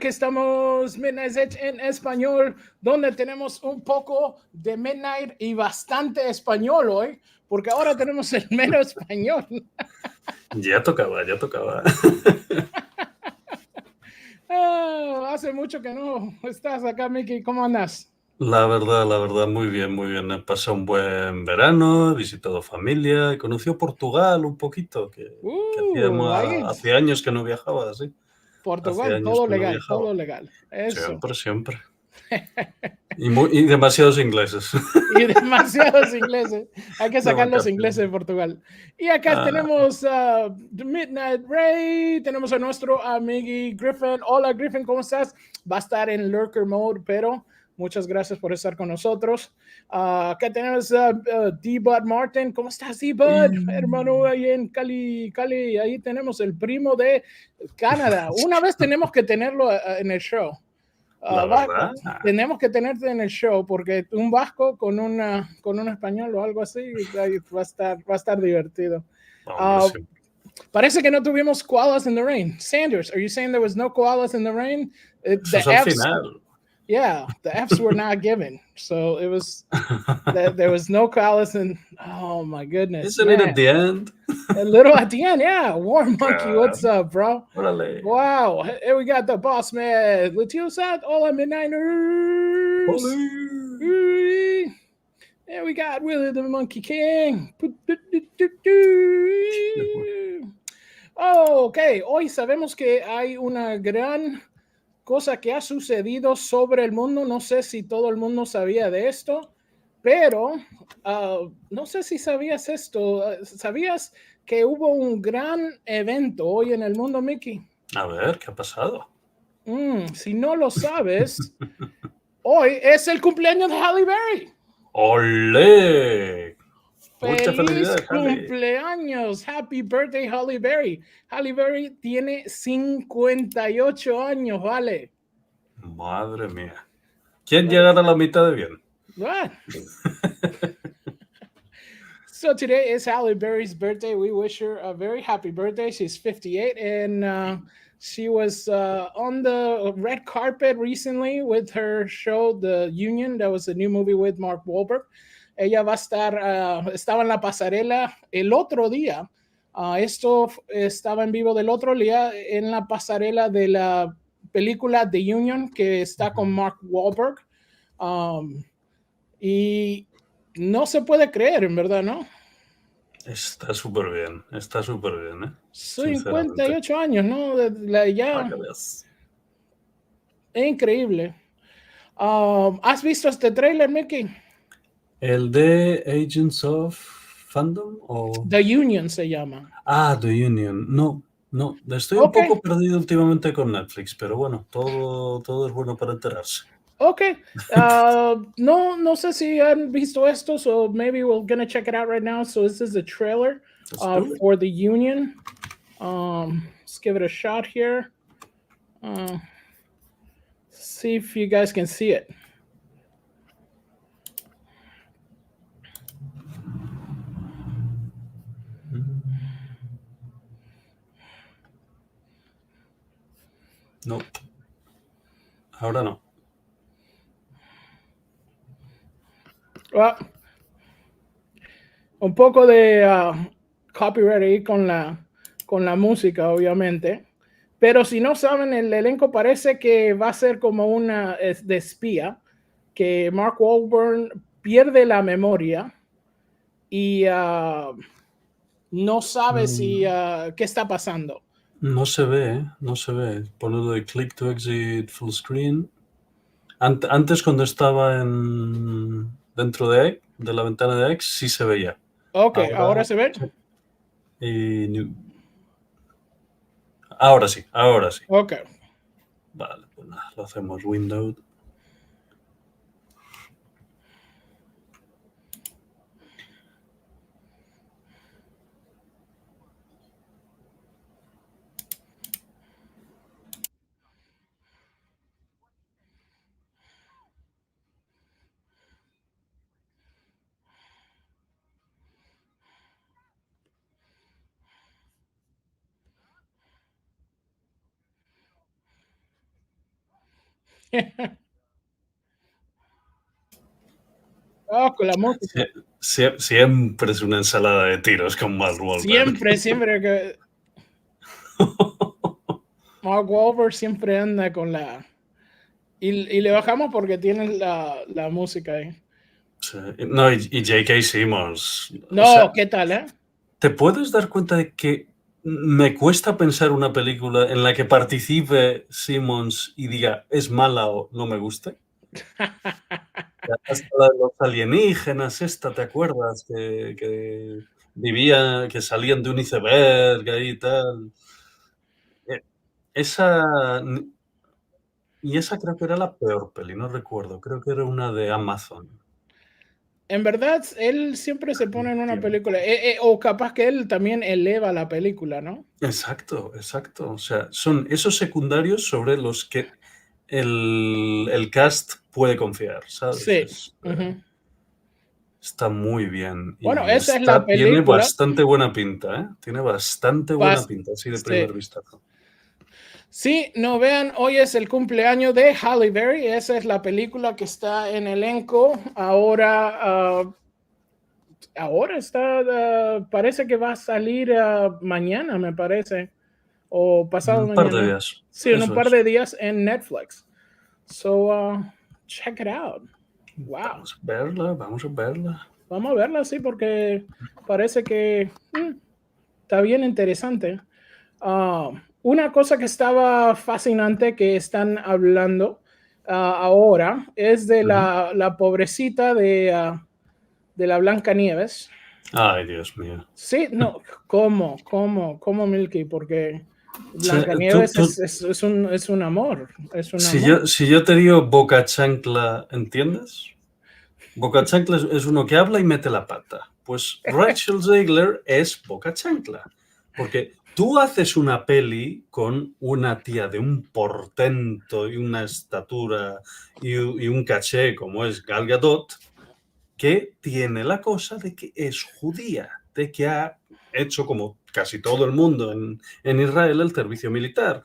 que estamos Midnight Edge en español, donde tenemos un poco de Midnight y bastante español hoy, porque ahora tenemos el mero español. Ya tocaba, ya tocaba. Hace mucho que no estás acá, Mickey. ¿Cómo andas? La verdad, muy bien, muy bien. He pasado un buen verano, he visitado familia, he conocido Portugal un poquito, que Ahí, hacía años que no viajaba, sí. Hacía Portugal, años todo que no legal, viajaba. todo legal. Eso. Siempre, siempre. Y demasiados ingleses. Y demasiados ingleses. Hay que De sacar los vacaciones. ingleses de Portugal. Y acá tenemos a Midnight Ray, tenemos a nuestro amigo Griffin. Hola Griffin, ¿cómo estás? Va a estar en Lurker Mode, pero muchas gracias por estar con nosotros. Acá tenemos a D-Bud Martin. ¿Cómo estás, D-Bud? Hermano, ahí en Cali, Cali. Ahí tenemos el primo de Canadá. Una vez tenemos que tenerlo en el show. La verdad. Tenemos que tenerte en el show porque un vasco con un español o algo así va a estar divertido. Parece que no tuvimos koalas in the rain. Sanders, are you saying there was no koalas in the rain? Eso es al final. Yeah, the Fs were not given, so it was there was no koalas in. Oh my goodness, Isn't it at the end? A little at the end, yeah. Warm Monkey, what's up, bro? Órale. Wow, here we got the boss man, Latiosat, all at Midnighters. There we got Willie the Monkey King. Ok, hoy sabemos que hay una gran cosa que ha sucedido sobre el mundo. No sé si todo el mundo sabía de esto, pero no sé si sabías esto. ¿Sabías que hubo un gran evento hoy en el mundo, Mickey? A ver, ¿qué ha pasado? Si no lo sabes, hoy es el cumpleaños de Halle Berry. ¡Olé! Muchas ¡Feliz felicidades, cumpleaños! Happy birthday, Halle Berry. Halle Berry tiene 58 años, ¿vale? Madre mía. ¿Quién llegará a la mitad de bien? What? So today is Halle Berry's birthday. We wish her a very happy birthday. She's 58 and she was on the red carpet recently with her show, The Union. That was a new movie with Mark Wahlberg. Ella va a estar, estaba en la pasarela el otro día. Esto estaba en vivo del otro día en la pasarela de la película The Union que está con Mark Wahlberg. Y no se puede creer, en verdad, ¿no? Está súper bien, ¿eh? 58 años, ¿no? Ya. Es increíble. ¿Has visto este trailer, Mickey? ¿El de Agents of Fandom? O... The Union se llama. The Union. No. Estoy un poco perdido últimamente con Netflix, pero bueno, todo es bueno para enterarse. Ok. No sé si han visto esto, so maybe we're gonna check it out right now. So this is the trailer for The Union. Let's give it a shot here. See if you guys can see it. No. Ahora no. Un poco de copyright ahí con la música, obviamente. Pero si no saben, el elenco parece que va a ser como una de espía, que Mark Wahlberg pierde la memoria y no sabe qué está pasando. No se ve, no se ve. Ponerlo de click to exit full screen. Antes cuando estaba dentro de la ventana de X sí se veía. Ok, ahora se ve. Ahora sí. Ok. Vale, pues nada, lo hacemos Windows. Oh, con la música. Siempre es una ensalada de tiros con Mark Wahlberg. Siempre que Mark Wahlberg siempre anda con la... Y le bajamos porque tiene la música ahí. Sí. No, y J.K. Simmons. O No, sea, ¿qué tal, eh? ¿te puedes dar cuenta de que me cuesta pensar una película en la que participe Simmons y diga es mala o no me gusta? Hasta la de los alienígenas, esta, ¿te acuerdas? Que vivían, que salían de un iceberg ahí y tal. Eh, Esa, y esa creo que era la peor peli, no recuerdo, creo que era una de Amazon. En verdad, él siempre se pone en una Tiempo. película. O capaz que él también eleva la película, ¿no? Exacto, exacto. O sea, son esos secundarios sobre los que el cast puede confiar, ¿sabes? Sí. Ujú. Está muy bien Bueno, y esa es la tiene película. bastante buena pinta, ¿eh? Tiene bastante buena pinta, así de Sí. primer vistazo. Sí, no vean, hoy es el cumpleaños de Halle Berry. Esa es la película que está en elenco. Ahora está, parece que va a salir mañana, me parece, o pasado Un par de mañana. días, Sí, en un eso par es. de días en Netflix. So, check it out. Wow. Vamos a verla, vamos a verla. Vamos a verla, sí, porque parece que está bien interesante. Una cosa que estaba fascinante que están hablando ahora es de la pobrecita de la Blancanieves. Ay, Dios mío. Sí, no, ¿cómo, Milky? Porque Sí, tú, Blancanieves tú, es un amor, es un si amor. yo te digo boca chancla, ¿entiendes? Boca chancla es uno que habla y mete la pata. Pues Rachel Zegler es boca chancla. Porque tú haces una peli con una tía de un portento y una estatura y un caché como es Gal Gadot, que tiene la cosa de que es judía, de que ha hecho como casi todo el mundo en Israel el servicio militar.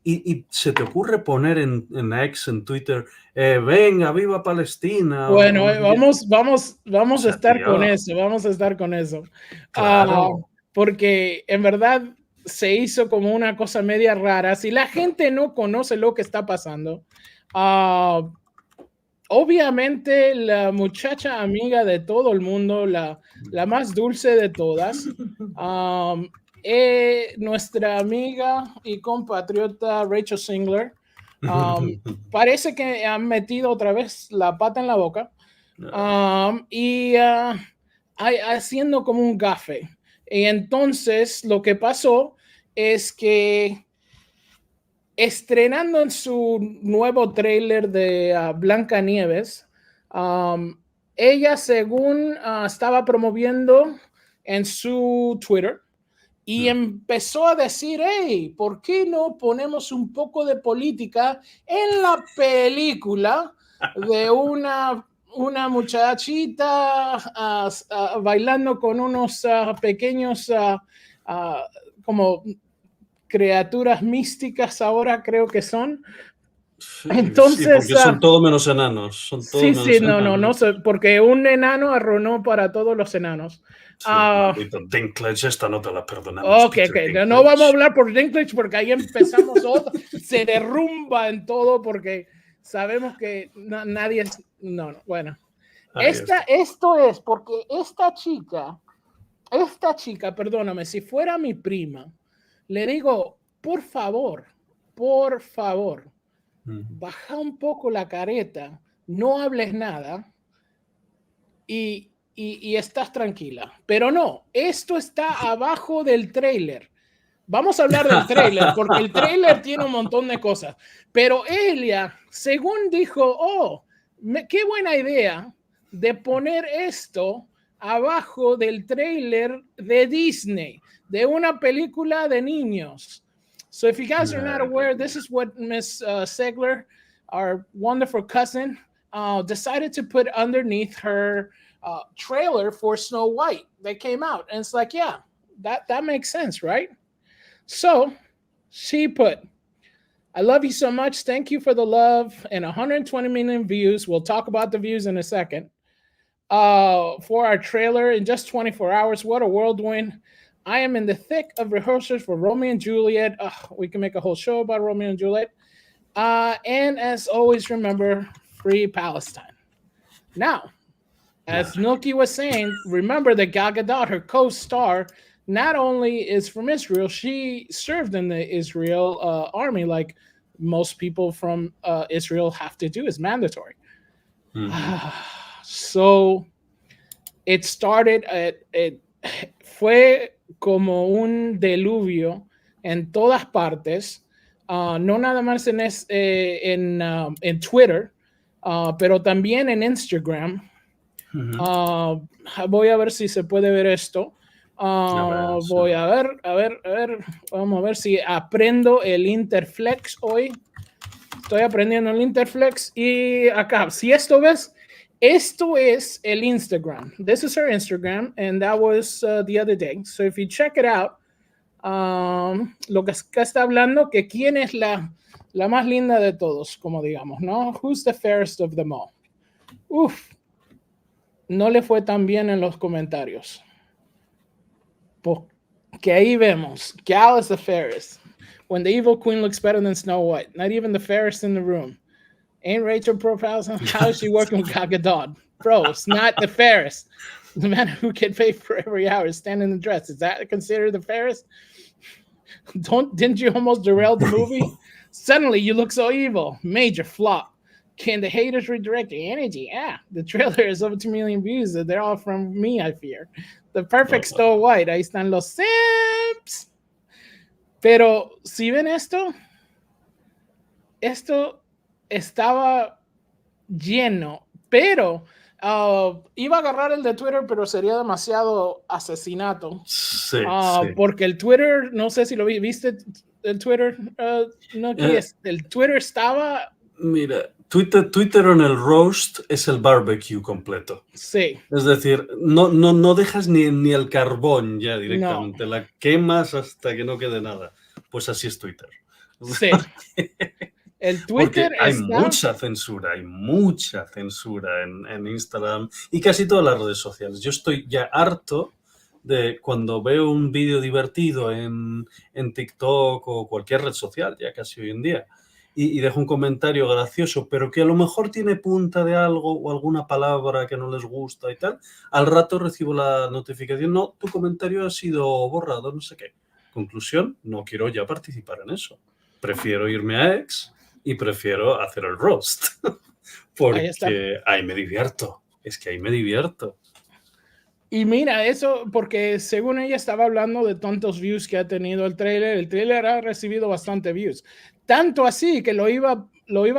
Y se te ocurre poner en X, en Twitter, venga, viva Palestina, Bueno, o no sé qué. O vamos a sea, estar con tío, eso, vamos a estar con eso. Ah, claro. porque en verdad se hizo como una cosa media rara. Si la gente no conoce lo que está pasando, obviamente la muchacha amiga de todo el mundo, la más dulce de todas, nuestra amiga y compatriota Rachel Singler, parece que han metido otra vez la pata en la boca y haciendo como un gafe. Y entonces lo que pasó es que estrenando en su nuevo trailer de Blancanieves, ella según estaba promoviendo en su Twitter y empezó a decir, hey, ¿por qué no ponemos un poco de política en la película de una muchachita bailando con unos pequeños como criaturas místicas ahora creo que son? Sí, Entonces, porque son todo menos enanos. Son todo sí, menos no enanos. sé, porque un enano arruinó para todos los enanos. Sí, maldito Dinklage, esta no te la perdonamos, Ok, Peter no vamos a Dinklage. hablar por Dinklage porque ahí empezamos se derrumba en todo porque sabemos que nadie es, no, bueno. Ahí está. Esto es porque esta chica, perdóname, si fuera mi prima, le digo, por favor, baja un poco la careta, no hables nada y estás tranquila. Pero no, esto está abajo del trailer. Vamos a hablar del trailer, porque el trailer tiene un montón de cosas. Pero ella, según dijo, qué buena idea de poner esto abajo del trailer de Disney, de una película de niños. So if you guys are not aware, this is what Miss Segler, our wonderful cousin, decided to put underneath her trailer for Snow White that came out. And it's like, yeah, that makes sense, right? So she put I love you so much. Thank you for the love and 120 million views. We'll talk about the views in a second. For our trailer in just 24 hours. What a whirlwind. I am in the thick of rehearsals for Romeo and Juliet. We can make a whole show about Romeo and Juliet. And as always, remember, free Palestine. Now, as Milky was saying, remember that Gal Gadot, her co-star, not only is from Israel, she served in the Israel army, like most people from Israel have to do. It's mandatory. So it started fue como un diluvio en todas partes, no nada más en Twitter, pero también en Instagram. Voy a ver si se puede ver esto. Voy a ver, vamos a ver si aprendo el Interflex hoy. Estoy aprendiendo el Interflex y acá, si esto ves, esto es el Instagram. This is her Instagram, and that was the other day. So if you check it out, lo que está hablando, que quién es la más linda de todos, como digamos, ¿no? Who's the fairest of them all? Uf, no le fue tan bien en los comentarios. Porque ahí vemos, Gal is the fairest. When the evil queen looks better than Snow White. Not even the fairest in the room. Ain't Rachel profiling? How is she working with Gal Gadot? Bro, it's not the fairest. The man who can pay for every hour is standing in the dress. Is that considered the fairest? Didn't you almost derail the movie? Suddenly you look so evil. Major flop. Can the haters redirect the energy? The trailer is over 2 million views. They're all from me, I fear. The perfect Snow White. Ahí están los simps. Pero si ven esto estaba lleno, pero iba a agarrar el de Twitter, pero sería demasiado asesinato. Sí, porque el Twitter, no sé si lo viste, el Twitter, el Twitter estaba... Mira, Twitter en el roast es el barbecue completo. Sí. Es decir, no dejas ni el carbón ya directamente, la quemas hasta que no quede nada. Pues así es Twitter. Sí. El Twitter porque hay mucha censura en Instagram y casi todas las redes sociales. Yo estoy ya harto de cuando veo un vídeo divertido en TikTok o cualquier red social, ya casi hoy en día, y dejo un comentario gracioso, pero que a lo mejor tiene punta de algo o alguna palabra que no les gusta y tal, al rato recibo la notificación, no, tu comentario ha sido borrado, no sé qué. Conclusión, no quiero ya participar en eso. Prefiero irme a X y prefiero hacer el roast. Porque ahí me divierto. Es que ahí me divierto. Y mira, eso porque según ella estaba hablando de tantos views que ha tenido el trailer ha recibido bastante views. Tanto así que lo iba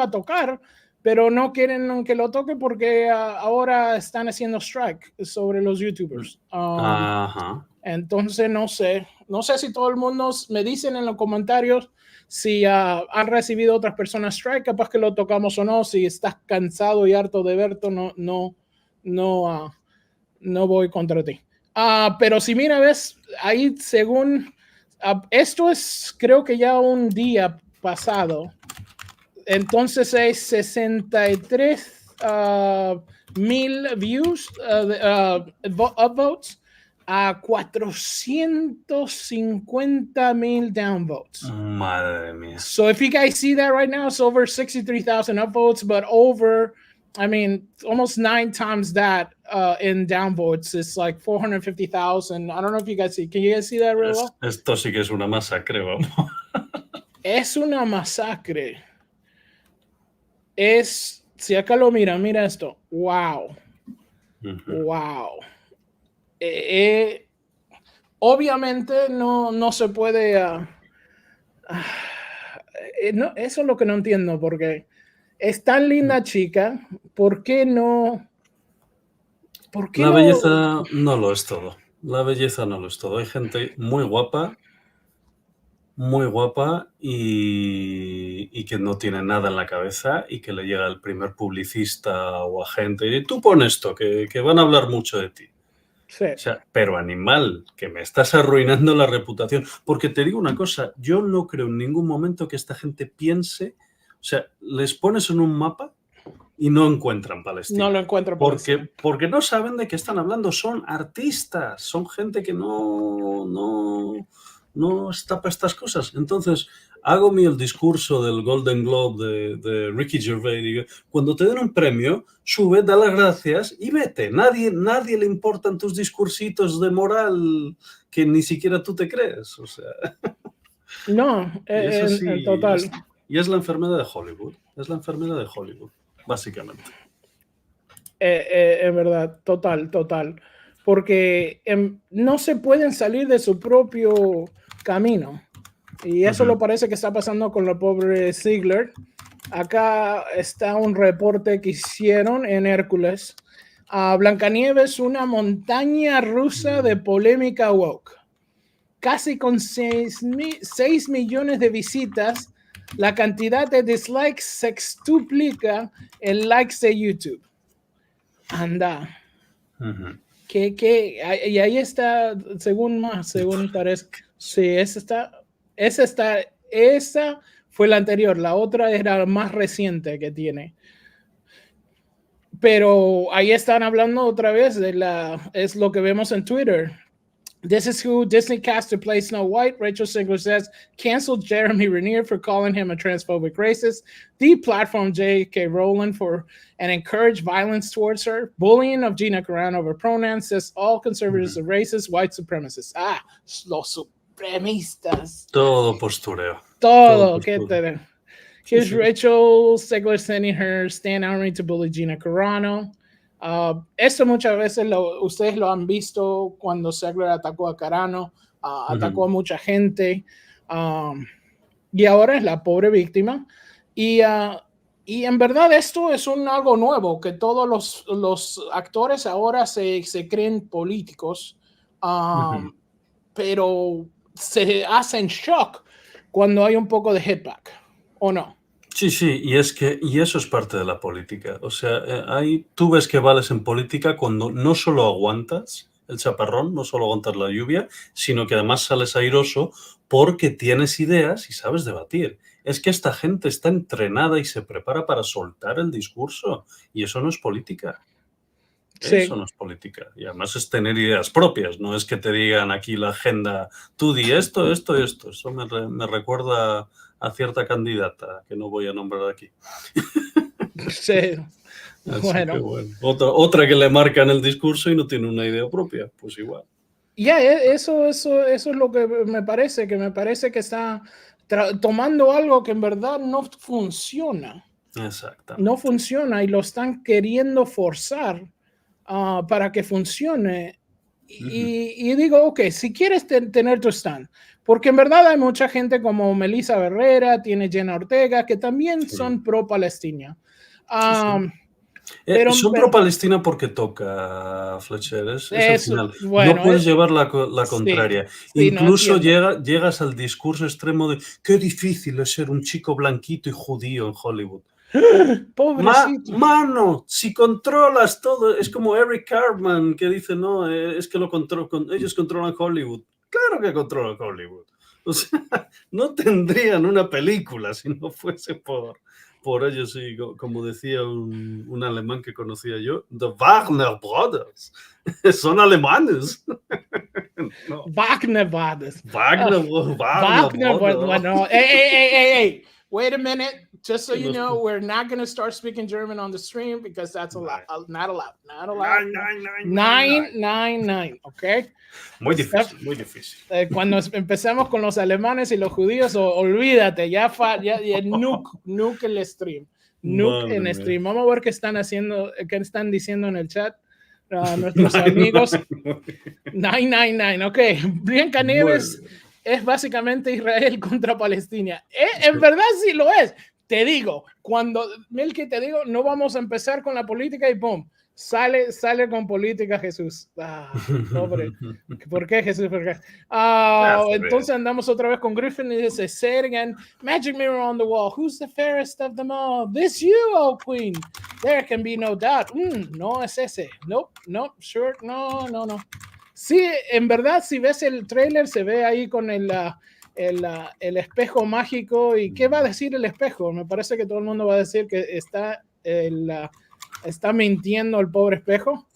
a tocar, pero no quieren que lo toque porque ahora están haciendo strike sobre los YouTubers. Entonces no sé si todo el mundo me dicen en los comentarios si han recibido otras personas strike, capaz que lo tocamos o no. Si estás cansado y harto de verlo, no voy contra ti. Pero si mira, ves, ahí según... esto es creo que ya un día pasado. Entonces hay 63 mil views, upvotes, a 450,000 downvotes. Madre mía. So if you guys see that right now, it's over 63,000 upvotes, but almost 9 times that in downvotes. It's like 450,000. I don't know if you guys see. Can you guys see that real well? Esto sí que es una masacre, vamos. Es una masacre. Si acá lo mira esto. Wow. Wow. Obviamente no se puede... no, eso es lo que no entiendo, porque es tan linda chica, ¿por qué no? La belleza no lo es todo. La belleza no lo es todo. Hay gente muy guapa y que no tiene nada en la cabeza y que le llega el primer publicista o agente y tú pon esto, que van a hablar mucho de ti. Sí. O sea, pero animal, que me estás arruinando la reputación. Porque te digo una cosa, yo no creo en ningún momento que esta gente piense, o sea, les pones en un mapa y no encuentran Palestina. No lo encuentro porque no saben de qué están hablando, son artistas, son gente que no está para estas cosas. Entonces, hago el discurso del Golden Globe de Ricky Gervais, digo, cuando te den un premio, sube, da las gracias y vete. Nadie le importan tus discursitos de moral que ni siquiera tú te crees. O sea, no, y es así, en total. y es la enfermedad de Hollywood. Es la enfermedad de Hollywood, básicamente. En verdad, total. Porque no se pueden salir de su propio camino. Y eso lo parece que está pasando con la pobre Ziegler. Acá está un reporte que hicieron en Hércules. Blancanieves, una montaña rusa de polémica woke. Casi con 6 millones de visitas, la cantidad de dislikes sextuplica el likes de YouTube. Anda. Y ahí está, según parece. Sí, esa fue la anterior. La otra era la más reciente que tiene. Pero ahí están hablando otra vez es lo que vemos en Twitter. This is who Disney cast to play Snow White. Rachel Zegler says, canceled Jeremy Renner for calling him a transphobic racist. Deplatformed J.K. Rowling and encouraged violence towards her. Bullying of Gina Carano over pronouns. Says all conservatives are racist, white supremacists. Los supremistas. Todo postureo. Todo. Here's Rachel Zegler sending her Stan Armory to bully Gina Carano. Esto muchas veces ustedes lo han visto cuando Zegler atacó a Carano, atacó a mucha gente, y ahora es la pobre víctima. Y en verdad esto es algo nuevo, que todos los actores ahora se creen políticos, pero se hacen shock cuando hay un poco de hitback, ¿o no? Sí, y eso es parte de la política. O sea, tú ves que vales en política cuando no solo aguantas el chaparrón, no solo aguantas la lluvia, sino que además sales airoso porque tienes ideas y sabes debatir. Es que esta gente está entrenada y se prepara para soltar el discurso, y eso no es política. Sí. Eso no es política. Y además es tener ideas propias, no es que te digan aquí la agenda, tú di esto. Eso me recuerda a cierta candidata que no voy a nombrar aquí. Sí. Bueno. Otra que le marcan el discurso y no tiene una idea propia, pues igual. Eso es lo que me parece que está tomando algo que en verdad no funciona. Exactamente. No funciona y lo están queriendo forzar para que funcione. Y digo, ok, si quieres tener tu stand, porque en verdad hay mucha gente como Melissa Barrera, tiene Jenna Ortega, que también son pro-Palestina. Son pro-Palestina porque toca, Fletcher, es el final. Bueno, no puedes llevar la contraria. Sí, incluso llegas al discurso extremo de qué difícil es ser un chico blanquito y judío en Hollywood. Pobrecito. Mano, si controlas todo, es como Eric Cartman que dice, no, es que ellos controlan Hollywood. Claro que controlan Hollywood. O sea, no tendrían una película si no fuese por ellos. Y como decía un alemán que conocía yo, The Wagner Brothers. Son alemanes. No. Wagner Brothers. Wagner Brothers. Bueno, hey. Wait a minute. Just so you know, we're not going to start speaking German on the stream because that's not allowed. 999, okay? Muy difícil. Cuando empezamos con los alemanes y los judíos, olvídate, ya nuke el stream. Nuke en stream. Vamos a ver qué están diciendo en el chat nuestros amigos. 999, ok. Blancanieves es básicamente Israel contra Palestina. En verdad sí lo es. Te digo, Milky, no vamos a empezar con la política y ¡pum! Sale con política Jesús. Pobre. ¿Por qué Jesús? Entonces andamos otra vez con Griffin y dice, say it again. Magic mirror on the wall. Who's the fairest of them all? This you, oh queen. There can be no doubt. No es ese. Nope, no, sure, no. Sí, en verdad, si ves el trailer, se ve ahí con el espejo mágico. ¿Y qué va a decir el espejo? Me parece que todo el mundo va a decir que está mintiendo el pobre espejo.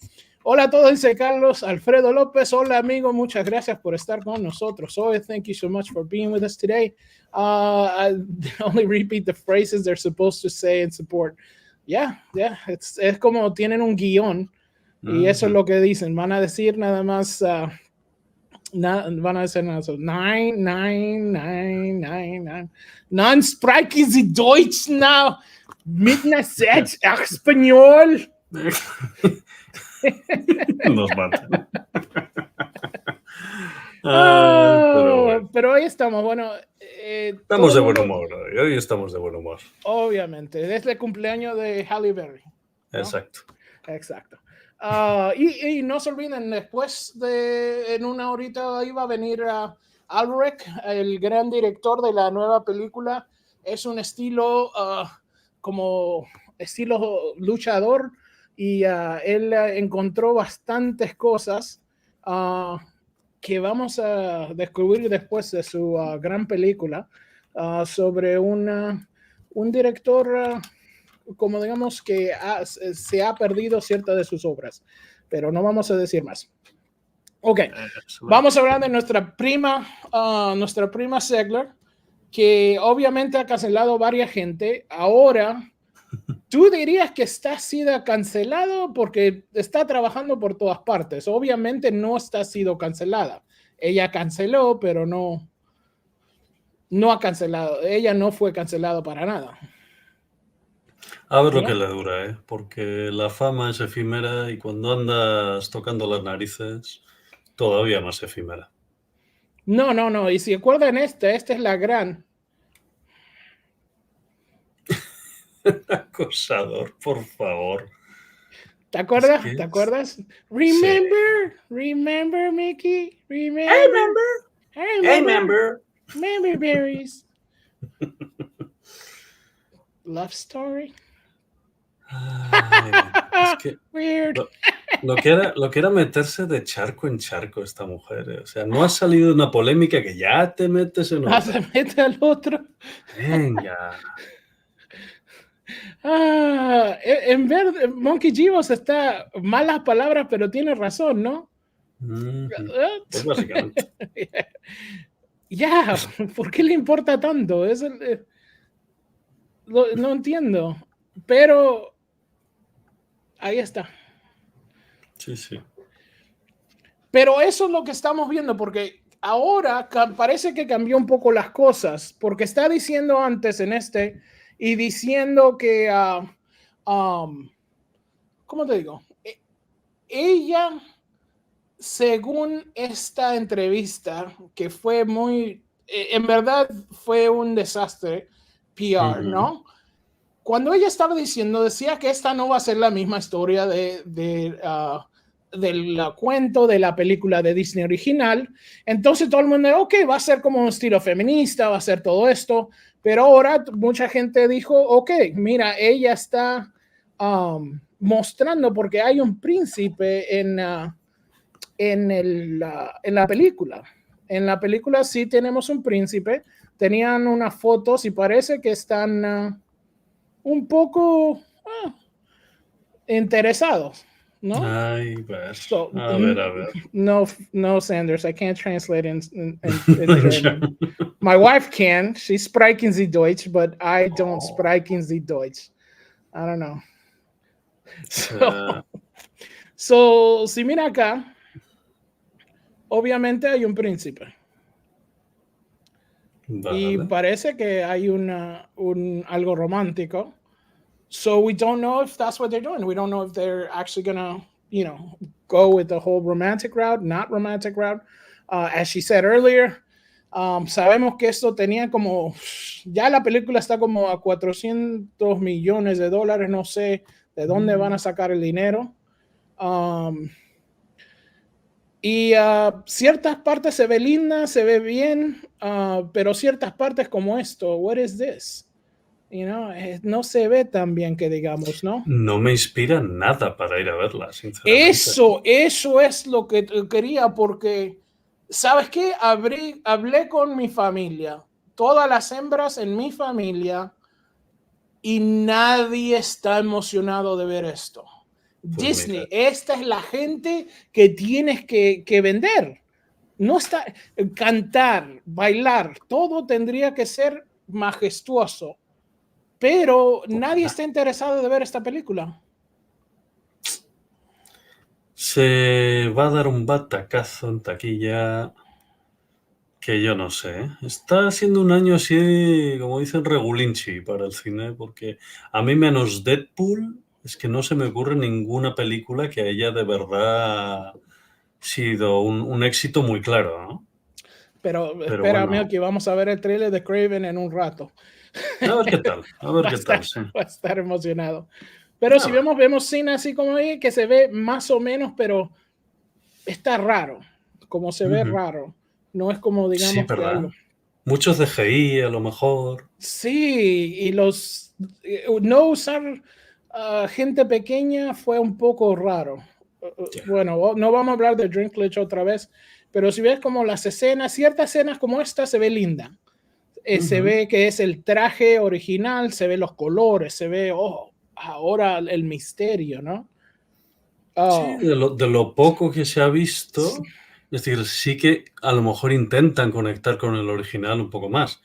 Hola a todos, dice Carlos Alfredo López. Hola, amigo, muchas gracias por estar con nosotros hoy. Thank you so much for being with us today. I only repeat the phrases they're supposed to say in support. Yeah, es como tienen un guión y eso es lo que dicen. Van a decir nada más, van a decir nada más, 9. Non-sprechen Sie Deutsch now. Mit einer Set Español. Nos matan. Pero hoy estamos, bueno. Estamos de buen humor hoy estamos de buen humor. Obviamente, desde el cumpleaños de Halle Berry, ¿no? Exacto. Y no se olviden, después en una horita iba a venir Alaric, el gran director de la nueva película. Es un estilo como estilo luchador y él encontró bastantes cosas que vamos a descubrir después de su gran película sobre un director como digamos que se ha perdido ciertas de sus obras, pero no vamos a decir más. Ok, vamos a hablar de nuestra prima Segler, que obviamente ha cancelado varias gente. Ahora, ¿tú dirías que está sido cancelado? Porque está trabajando por todas partes. Obviamente no está sido cancelada. Ella canceló, pero no ha cancelado. Ella no fue cancelada para nada. A ver lo que le dura, porque la fama es efímera y cuando andas tocando las narices, todavía más efímera. No. Y si acuerdan esta es la gran. Acosador, por favor. ¿Te acuerdas? ¿Te acuerdas? Remember, sí. Remember, Mickey. Remember. Remember. Remember berries. Love story. Ay, es que Weird. Lo que era meterse de charco en charco esta mujer. O sea, no ha salido una polémica que ya te metes en otra. Se mete al otro. Venga. En verde, Monkey Givos está malas palabras, pero tiene razón, ¿no? Pues básicamente. Ya, ¿por qué le importa tanto? No entiendo. Pero ahí está. Sí. Pero eso es lo que estamos viendo, porque ahora parece que cambió un poco las cosas, porque está diciendo antes en y diciendo que, ¿cómo te digo? Ella, según esta entrevista, que fue en verdad fue un desastre PR, ¿no? Cuando ella estaba decía que esta no va a ser la misma historia del cuento de la película de Disney original. Entonces todo el mundo, ok, va a ser como un estilo feminista, va a ser todo esto. Pero ahora mucha gente dijo, ok, mira, ella está mostrando, porque hay un príncipe en la película. En la película sí tenemos un príncipe. Tenían unas fotos y parece que están un poco interesados, ¿no? Ay, a ver. No, Sanders, I can't translate in German. My wife can. She sprechen Sie Deutsch, but I don't sprechen Sie Deutsch. I don't know. So, si mira acá, obviamente hay un príncipe. Vale. Y parece que hay algo romántico. So we don't know if that's what they're doing. We don't know if they're actually gonna, go with the whole romantic route, not romantic route. As she said earlier, sabemos que esto tenía ya la película está como a $400 millones, no sé de dónde van a sacar el dinero. Y ciertas partes se ve linda, se ve bien, pero ciertas partes como esto, what is this? no se ve tan bien que digamos, ¿no? No me inspira nada para ir a verla, sinceramente. Eso es lo que quería, porque, ¿sabes qué? Hablé con mi familia, todas las hembras en mi familia, y nadie está emocionado de ver esto. Pues mira, Disney, esta es la gente que tienes que vender. No está cantar, bailar, todo tendría que ser majestuoso, pero nadie está interesado de ver esta película. se va a dar un batacazo en taquilla que yo no sé. Está siendo un año así, como dicen, regulinchi para el cine, porque a mí menos Deadpool es que no se me ocurre ninguna película que haya de verdad sido un éxito muy claro, ¿no? Pero Pero espérame, bueno, que vamos a ver el trailer de Craven en un rato. a ver qué tal, a ver va, a qué estar, tal, sí. va a estar emocionado. Pero si Nada, vemos cine así como ahí, que se ve más o menos, pero está raro, como se ve raro. No es como, sí, digamos, que algo. ¿verdad? Mucho CGI a lo mejor. Sí, y no usar gente pequeña fue un poco raro. Ya. Bueno, no vamos a hablar de Dinklage otra vez, pero si ves como las escenas, ciertas escenas como esta se ve linda. Se ve que es el traje original, se ve los colores, se ve, ahora el misterio, ¿no? Sí, Oh, de lo poco que se ha sí, visto, es decir, sí que a lo mejor intentan conectar con el original un poco más,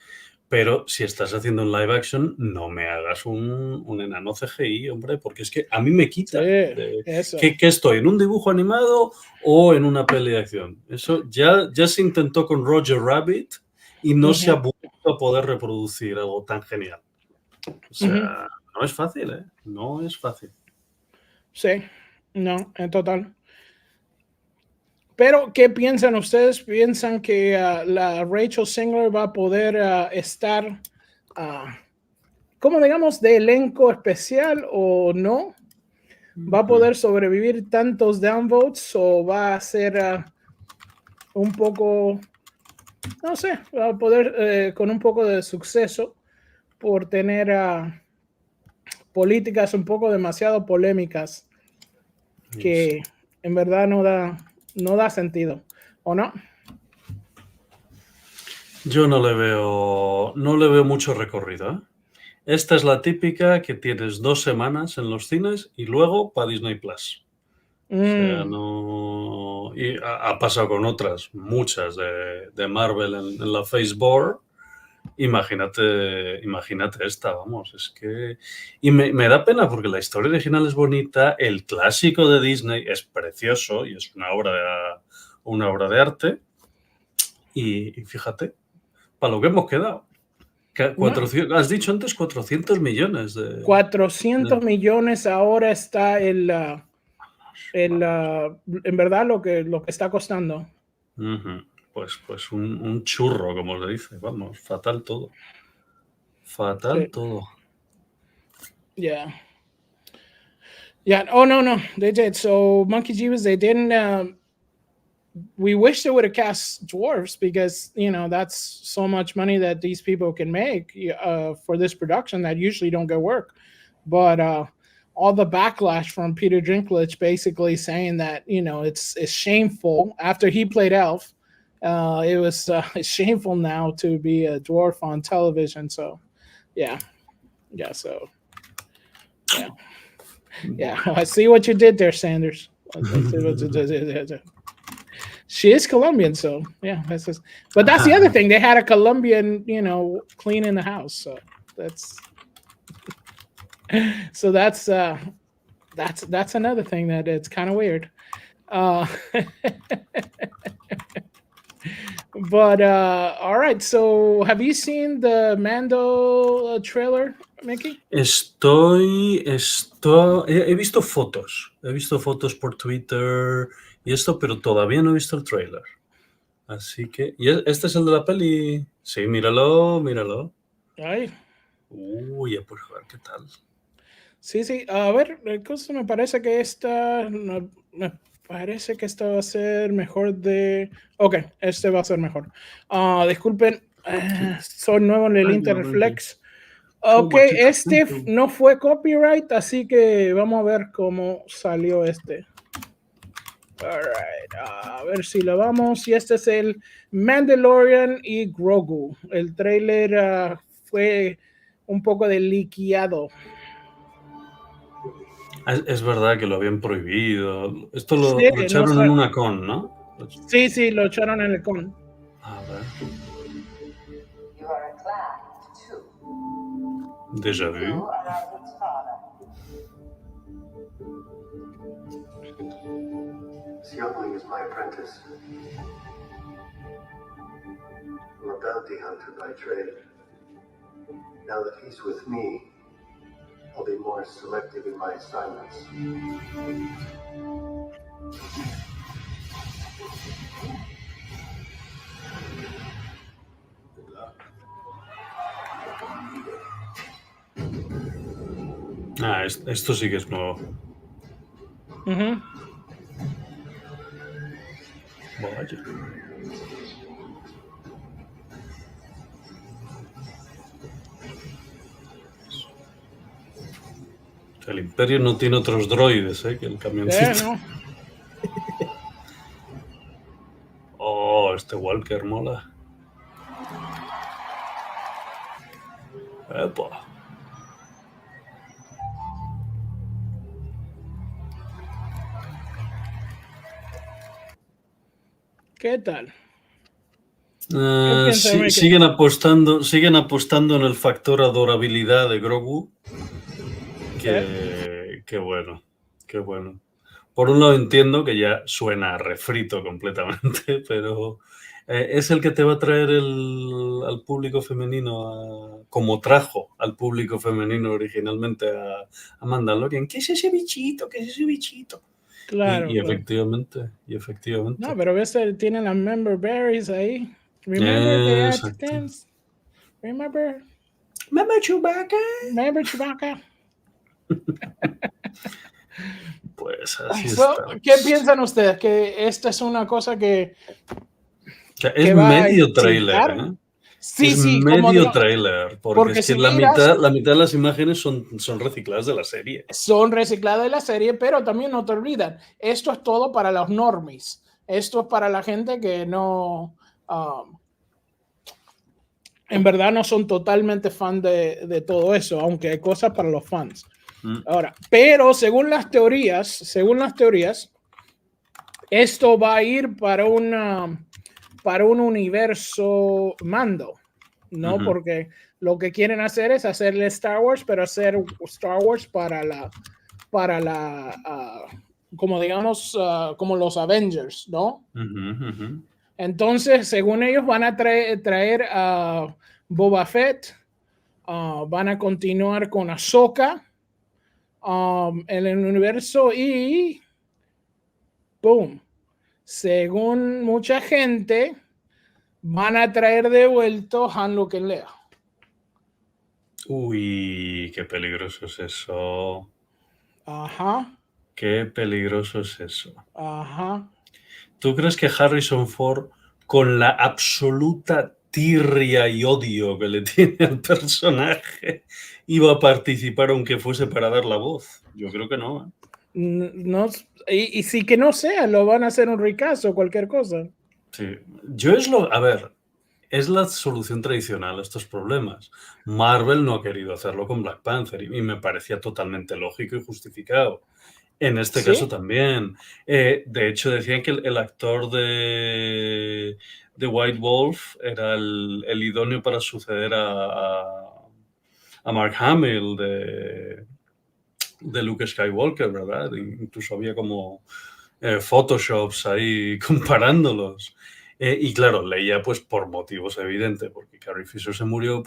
pero si estás haciendo un live action, no me hagas un enano CGI, hombre, porque es que a mí me sí, quita de eso. que estoy en un dibujo animado o en una peli de acción. Eso ya se intentó con Roger Rabbit y no se ha vuelto a poder reproducir algo tan genial. O sea, no es fácil, ¿eh? No es fácil. Sí, no, en total. Pero, ¿qué piensan ustedes? ¿Piensan que la Rachel Zegler va a poder estar, uh, como digamos, de elenco especial o no? ¿Va a poder sobrevivir tantos downvotes o va a ser un poco, no sé, va a poder con un poco de suceso por tener políticas un poco demasiado polémicas que en verdad no da sentido, ¿o no? Yo no le veo mucho recorrido, ¿eh? Esta es la típica que tienes 2 semanas en los cines y luego para Disney Plus. O sea, Mm, no. Y ha pasado con otras, muchas de Marvel en la Phase 4. Imagínate esta, vamos. Es que. Y me da pena porque la historia original es bonita, el clásico de Disney es precioso y es una obra de arte. Y fíjate, para lo que hemos quedado. no, 400, has dicho antes 400 millones de, 400 de- millones ahora está en verdad lo que está costando. Ujú. Pues un churro, como se dice. Vamos, fatal todo. Fatal Sí, todo. yeah. Yeah, oh no, they did. So Monkey Jeeves, they didn't. We wish they would have cast dwarfs because that's so much money that these people can make for this production that usually don't get work. But all the backlash from Peter Dinklage basically saying that it's shameful after he played Elf. It was it's shameful now to be a dwarf on television. So yeah, so yeah. Yeah, Bueno. I see what you did there, Sanders. She is Colombian, so yeah, that's just. But that's the other thing. They had a Colombian, cleaning the house, so that's so that's another thing that it's kind of weird. Uh, but all right. So have you seen the Mando trailer, Mickey? He visto fotos. He visto fotos por Twitter y esto, pero todavía no he visto el trailer. Así que. ¿Y este es el de la peli? Sí, míralo, míralo. Ay, Uy, pues a ver qué tal. sí. A ver, me parece que me parece que esta va a ser mejor de. Ok, este va a ser mejor. Disculpen, soy nuevo en el Tranquilo, tranquilo. Interflex. Ok, este no fue copyright, así que vamos a ver cómo salió este. Alright, a ver si lo vamos. Y este es el Mandalorian y Grogu. El trailer fue un poco de liqueado. Es verdad que lo habían prohibido. Esto lo Sí, echaron en una con, ¿no? Sí, lo echaron en el con. A ver. Déjà vu. This youngling is my apprentice. I'm a bounty hunter by trade. Now that he's with me, I'll be more selective in my assignments. Good luck. Esto sí que es nuevo. Uh-huh. Vaya. El Imperio no tiene otros droides, que el camioncito. No. Oh, este Walker mola. Epa. ¿Qué tal? Siguen apostando en el factor adorabilidad de Grogu. Qué bueno. Por un lado entiendo que ya suena refrito completamente, pero es el que te va a traer al público femenino, como trajo al público femenino originalmente a Mandalorian. ¿Qué es ese bichito? Claro. Y efectivamente. No, pero ves, tienen las member berries ahí. Remember they had to dance. Remember Chewbacca. Pues así ¿Qué piensan ustedes? Que esta es una cosa que es medio trailer, Sí, medio trailer, porque es que si la mitad de las imágenes son recicladas de la serie. Son recicladas de la serie, pero también no te olvidan, esto es todo para los normies. Esto es para la gente que no, en verdad no son totalmente fan de todo eso, aunque hay cosas para los fans. Ahora, pero según las teorías, esto va a ir para un universo Mando, ¿no? Porque lo que quieren hacer es hacerle Star Wars, pero hacer Star Wars para la como digamos, como los Avengers, ¿no? Entonces, según ellos, van a traer a Boba Fett, van a continuar con Ahsoka en el universo y ¡boom! Según mucha gente, van a traer de vuelta Han Luke en Lea. Uy, qué peligroso es eso. Ajá. Qué peligroso es eso. Ajá. ¿Tú crees que Harrison Ford, con la absoluta tirria y odio que le tiene al personaje, iba a participar aunque fuese para dar la voz? Yo creo que no. No, y si que no sea, lo van a hacer un recast o cualquier cosa. Sí. A ver, es la solución tradicional a estos problemas. Marvel no ha querido hacerlo con Black Panther y me parecía totalmente lógico y justificado. En este caso también. De hecho, decían que el actor de White Wolf era el idóneo para suceder a Mark Hamill de Luke Skywalker, ¿verdad? Incluso había como photoshops ahí comparándolos. Y claro, Leia, pues por motivos evidentes, porque Carrie Fisher se murió,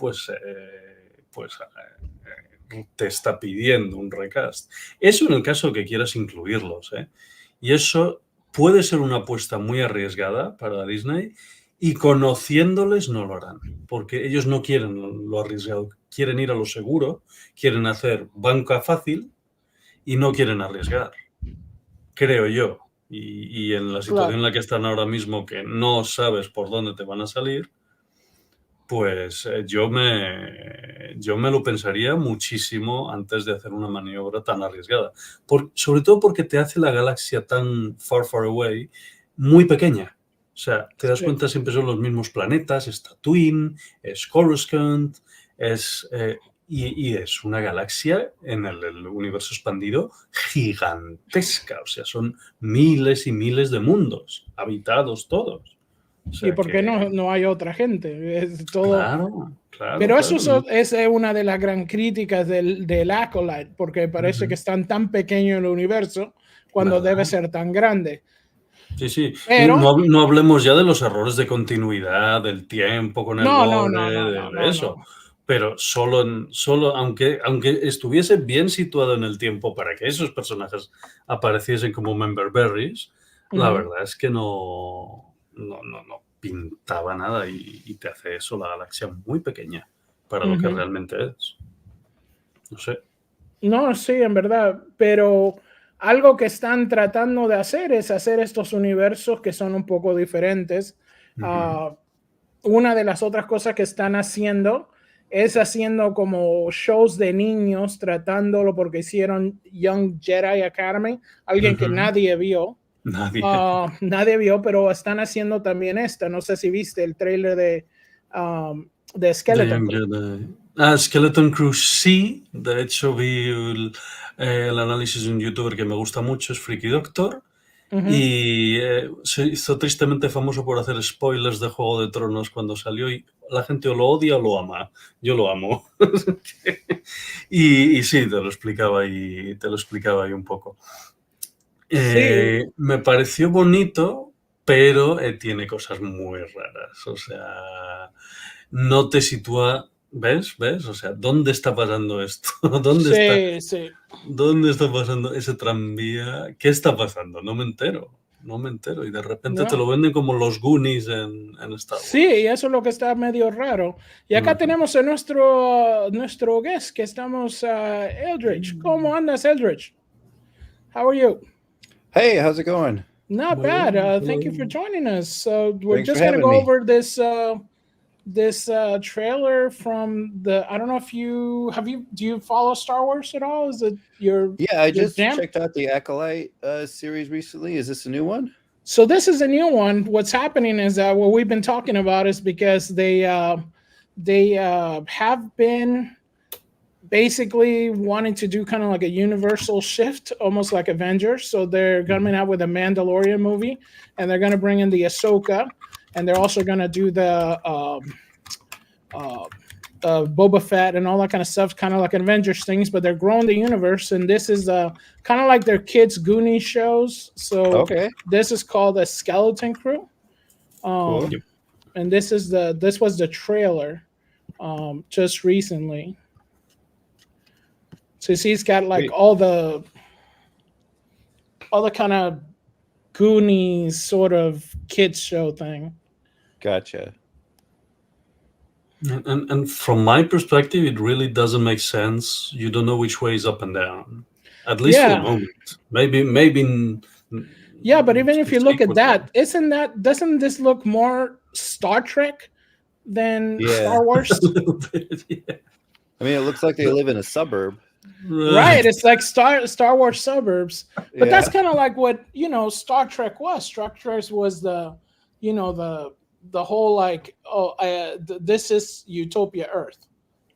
te está pidiendo un recast. Eso en el caso que quieras incluirlos, Y eso puede ser una apuesta muy arriesgada para Disney y conociéndoles no lo harán, porque ellos no quieren lo arriesgado, quieren ir a lo seguro, quieren hacer banca fácil y no quieren arriesgar, creo yo. Y en la situación en la que están ahora mismo, que no sabes por dónde te van a salir, pues yo me lo pensaría muchísimo antes de hacer una maniobra tan arriesgada. Sobre todo porque te hace la galaxia tan far, far away muy pequeña. O sea, te das cuenta, siempre son los mismos planetas, es Tatooine, es Coruscant, y es una galaxia en el universo expandido gigantesca. O sea, son miles y miles de mundos, habitados todos. O sea ¿Y por qué no hay otra gente? Es todo... Claro. Pero eso es una de las gran críticas del Acolyte, porque parece que están tan pequeños en el universo cuando debe ser tan grande. Sí. Pero, no hablemos ya de los errores de continuidad, del tiempo con el lore, de eso. No. Pero solo aunque estuviese bien situado en el tiempo para que esos personajes apareciesen como member berries, la verdad es que no pintaba nada y te hace eso la galaxia muy pequeña para lo que realmente es. No sé. No, sí, en verdad, pero algo que están tratando de hacer es hacer estos universos que son un poco diferentes. Una de las otras cosas que están haciendo es haciendo como shows de niños, tratándolo porque hicieron Young Jedi Academy, alguien que nadie vio. Nadie vio, pero están haciendo también esta. No sé si viste el trailer de Skeleton Crew. Skeleton Crew sí, de hecho vi el análisis de un youtuber que me gusta mucho, es Freaky Doctor, y se hizo tristemente famoso por hacer spoilers de Juego de Tronos cuando salió, y la gente o lo odia o lo ama. Yo lo amo. y sí, te lo explicaba ahí un poco. Me pareció bonito, pero tiene cosas muy raras. O sea, no te sitúa. ¿Ves? O sea, ¿dónde está pasando esto? ¿Dónde está pasando ese tranvía? ¿Qué está pasando? No me entero. Y de repente te lo venden como los Goonies en Star Wars. Sí, y eso es lo que está medio raro. Y acá tenemos a nuestro guest, que estamos, Eldridge. ¿Cómo andas, Eldridge? How are you? Hey, how's it going? Not bad. Thank you for joining us. So we're Thanks just going to go over this trailer from I don't know if do you follow Star Wars at all? Is it I just checked out the Acolyte series recently. Is this a new one? So this is a new one. What's happening is that what we've been talking about is because they have been basically wanting to do kind of like a universal shift, almost like Avengers. So they're coming out with a Mandalorian movie, and they're going to bring in the Ahsoka, and they're also going to do the Boba Fett and all that kind of stuff, kind of like Avengers things, but they're growing the universe. And this is kind of like their kids' Goonies shows. So this is called a Skeleton Crew. Cool. And this was the trailer just recently. So you see, it's got like all the kind of Goonies sort of kids show thing. Gotcha. And from my perspective, it really doesn't make sense. You don't know which way is up and down, at least for the moment. Maybe. Yeah, but even if you look at that, doesn't this look more Star Trek than Star Wars? A little bit, yeah. I mean, it looks like they live in a suburb. Right, it's like Star Wars suburbs, but that's kind of like what Star Trek was. Star Trek was the whole like this is Utopia Earth,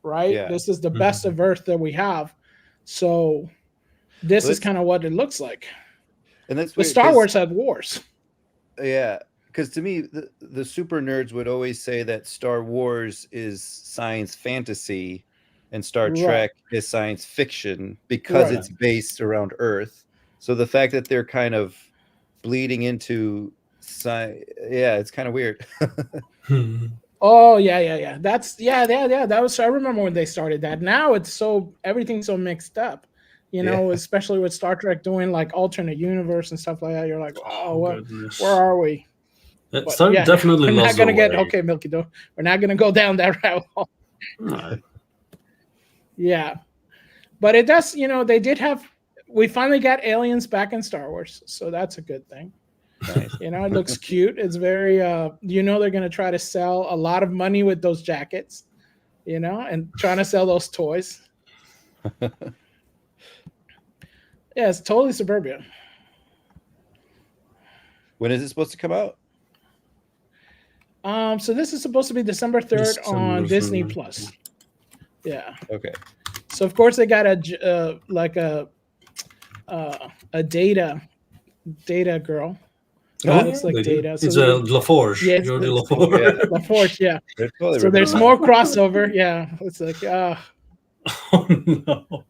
right? This is the best of Earth that we have. So this is kind of what it looks like. And that's weird, Star Wars had wars. Yeah, because to me the super nerds would always say that Star Wars is science fantasy and Star Trek is science fiction because it's based around Earth. So the fact that they're kind of bleeding into it's kind of weird. Oh yeah. That was, I remember when they started that. Now it's everything's so mixed up, especially with Star Trek doing like alternate universe and stuff like that. You're like, where are we? Definitely we're not gonna get Milky Door. We're not gonna go down that rabbit hole. No. Yeah, but it does. We finally got aliens back in Star Wars, so that's a good thing. Nice. You know, it looks cute. It's very they're gonna try to sell a lot of money with those jackets, and trying to sell those toys. Yeah, it's totally suburbia. When is it supposed to come out? So this is supposed to be December 3rd on Disney 3rd. Plus. Yeah. Okay. So of course they got a data girl. Oh, Looks like they do. Data. So It's a LaForge. Yes, You're the it's- LaForge. Yeah. the Force, yeah. They're totally So there's ripping more them crossover. Yeah. It's like Oh, no.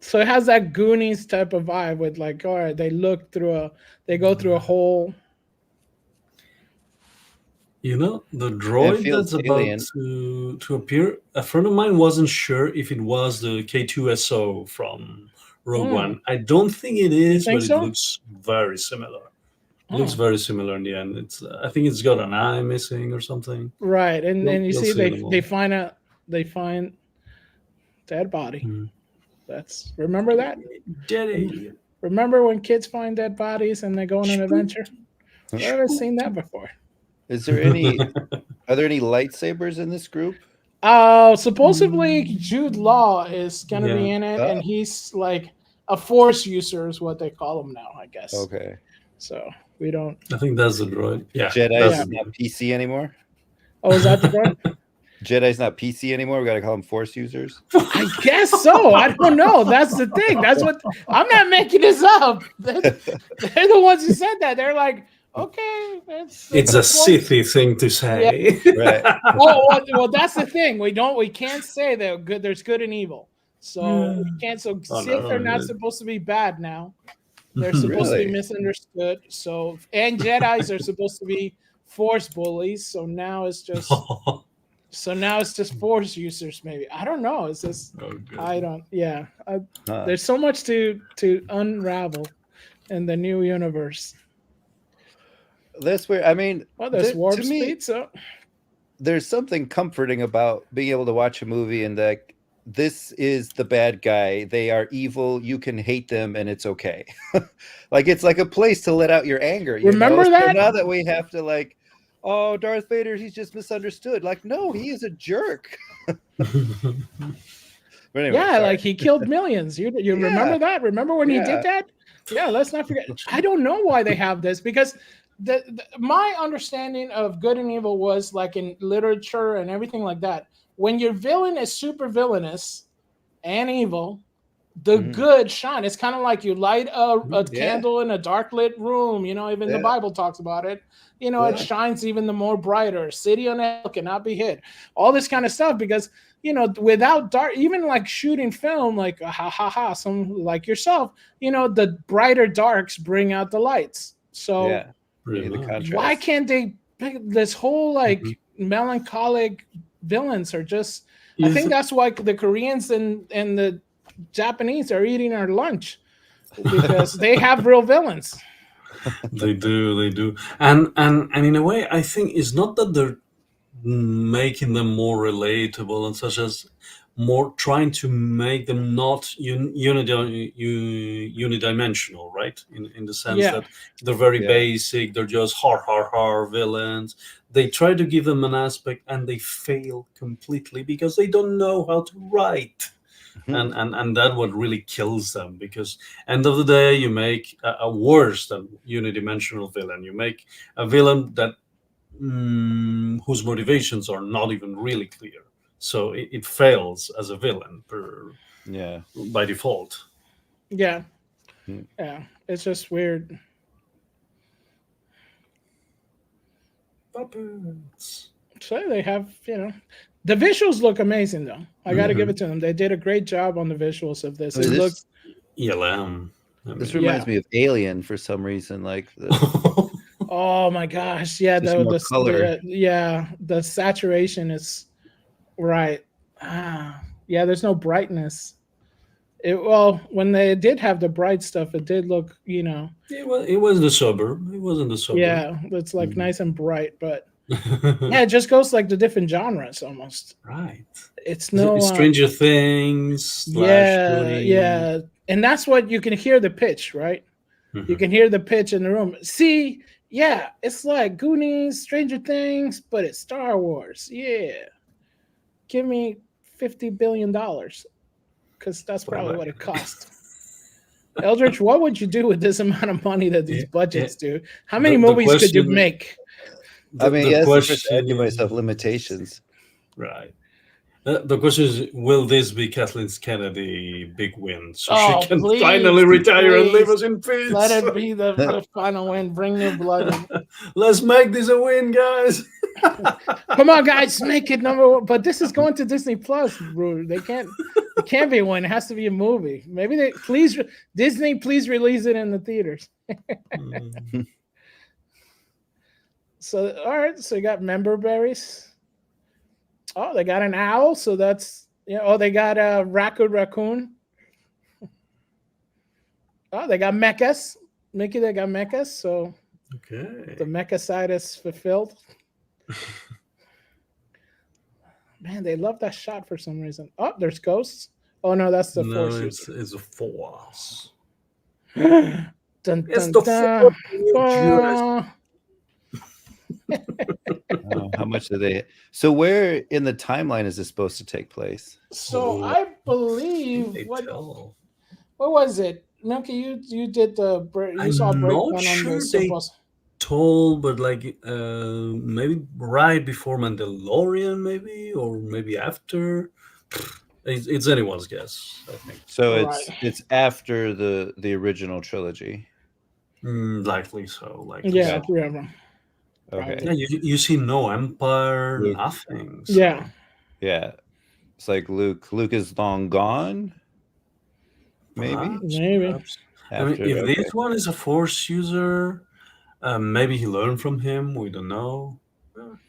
so it has that Goonies type of vibe with like, all right, they go through a whole. The droid feels that's about alien. to appear, a friend of mine wasn't sure if it was the K2SO from Rogue Hmm. One. I don't think it is, think but so? it looks very similar. It Oh. looks very similar in the end. I think it's got an eye missing or something. Right, and you You'll see see them all. they find dead body. Mhm. Remember that? Dead alien. Remember when kids find dead bodies and they go on an adventure? I've never seen that before. Is there any? Are there any lightsabers in this group? Supposedly Jude Law is gonna be Yeah. in it, Oh. and he's like a Force user is what they call him now, I guess. Okay. So we don't. I think that's the droid. Yeah. Jedi's that's the not droid. PC anymore. Oh, is that the droid? Jedi's not PC anymore. We got to call them Force users. I guess so. I don't know. That's the thing. That's what I'm not making this up. They're the ones who said that. They're like, okay, It's a Sithy thing to say. Right. Well, that's the thing. We can't say that good. There's good and evil. So we can't. So Oh, Sith no, are not it- supposed to be bad now. They're supposed to Really? be misunderstood. So and Jedi's are supposed to be Force bullies. So now it's just Force users. Maybe I don't know. It's just I don't. Yeah, Huh. there's so much to unravel in the new universe. That's where I mean. Well, there's warp to me, speed. So there's something comforting about being able to watch a movie and that this is the bad guy. They are evil. You can hate them, and it's okay. Like it's like a place to let out your anger. Remember So that? now that we have to like, oh, Darth Vader, he's just misunderstood. Like, no, he is a jerk. But anyway, yeah, sorry. like he killed millions. You remember that? Remember when he Yeah. did that? Yeah, let's not forget. I don't know why they have this because my understanding of good and evil was like in literature and everything like that. When your villain is super villainous and evil, the good shine. It's kind of like you light a candle in a dark lit room. Even the Bible talks about it. It shines even the more brighter. City on a hill cannot be hid. All this kind of stuff because without dark, even like shooting film, like some like yourself, the brighter darks bring out the lights. So yeah, Pretty the much. contrast. why can't they pick this whole like melancholic villains are just? I think that's why the Koreans and the Japanese are eating our lunch because they have real villains. They do, and in a way, I think it's not that they're making them more relatable and such as more trying to make them not unidimensional, right? In the sense that they're very basic, they're just har villains. They try to give them an aspect and they fail completely because they don't know how to write. And that what really kills them because end of the day you make a worse than unidimensional villain. You make a villain that whose motivations are not even really clear, so it fails as a villain by default. Yeah, it's just weird. Puppets. So they have the visuals look amazing though. I got to give it to them. They did a great job on the visuals of this. It looks. This reminds me of Alien for some reason. Like Oh my gosh! Yeah, the color. The saturation is right. Yeah, there's no brightness. When they did have the bright stuff, it did look. It was the suburb. It wasn't the suburb. Yeah, it's like nice and bright, but Yeah, it just goes like the different genres almost. Right. It's no Stranger Things / yeah, Goonies. yeah, and that's what you can hear the pitch, right? You Mhm. can hear the pitch in the room. See, yeah, it's like Goonies, Stranger Things, but it's Star Wars. Yeah, give me $50 billion because that's probably what it cost. Eldridge, what would you do with this amount of money that these budgets do? How many movies could you make? I mean, yes, of course, I question give myself is, limitations. right. The question is, will this be Kathleen Kennedy big win so she Oh, can please, finally retire and leave please. us in peace? Let it be the final win. Bring new blood in. Let's make this a win, guys. Come on, guys, make it number one. But this is going to Disney Plus, bro. It can't be a win. It has to be a movie. Maybe Disney, please release it in the theaters. So, all right. So you got member berries. Oh, they got an owl. So that's Oh, they got a raccoon. Oh, they got mechas. Mickey, they got mechas. So Okay. the mecha side is fulfilled. Man, they love that shot for some reason. Oh, there's ghosts. Oh no, that's the force user. It's a force. Dun, It's dun, the dun. force. How much do they? So where in the timeline is this supposed to take place? So I believe They what tell. was it? Milky, you did you saw a I'm breakdown not on sure the they suppos- told, but like maybe right before Mandalorian, maybe, or maybe after. It's anyone's guess, I think. So Right. it's after the original trilogy. Likely so. Likely Yeah, so. three of them. Okay. Yeah, you see no empire, Luke. nothing. So. Yeah. Yeah. It's like Luke is long gone. Maybe. Perhaps. I mean, if this one is a force user, maybe he learned from him. We don't know.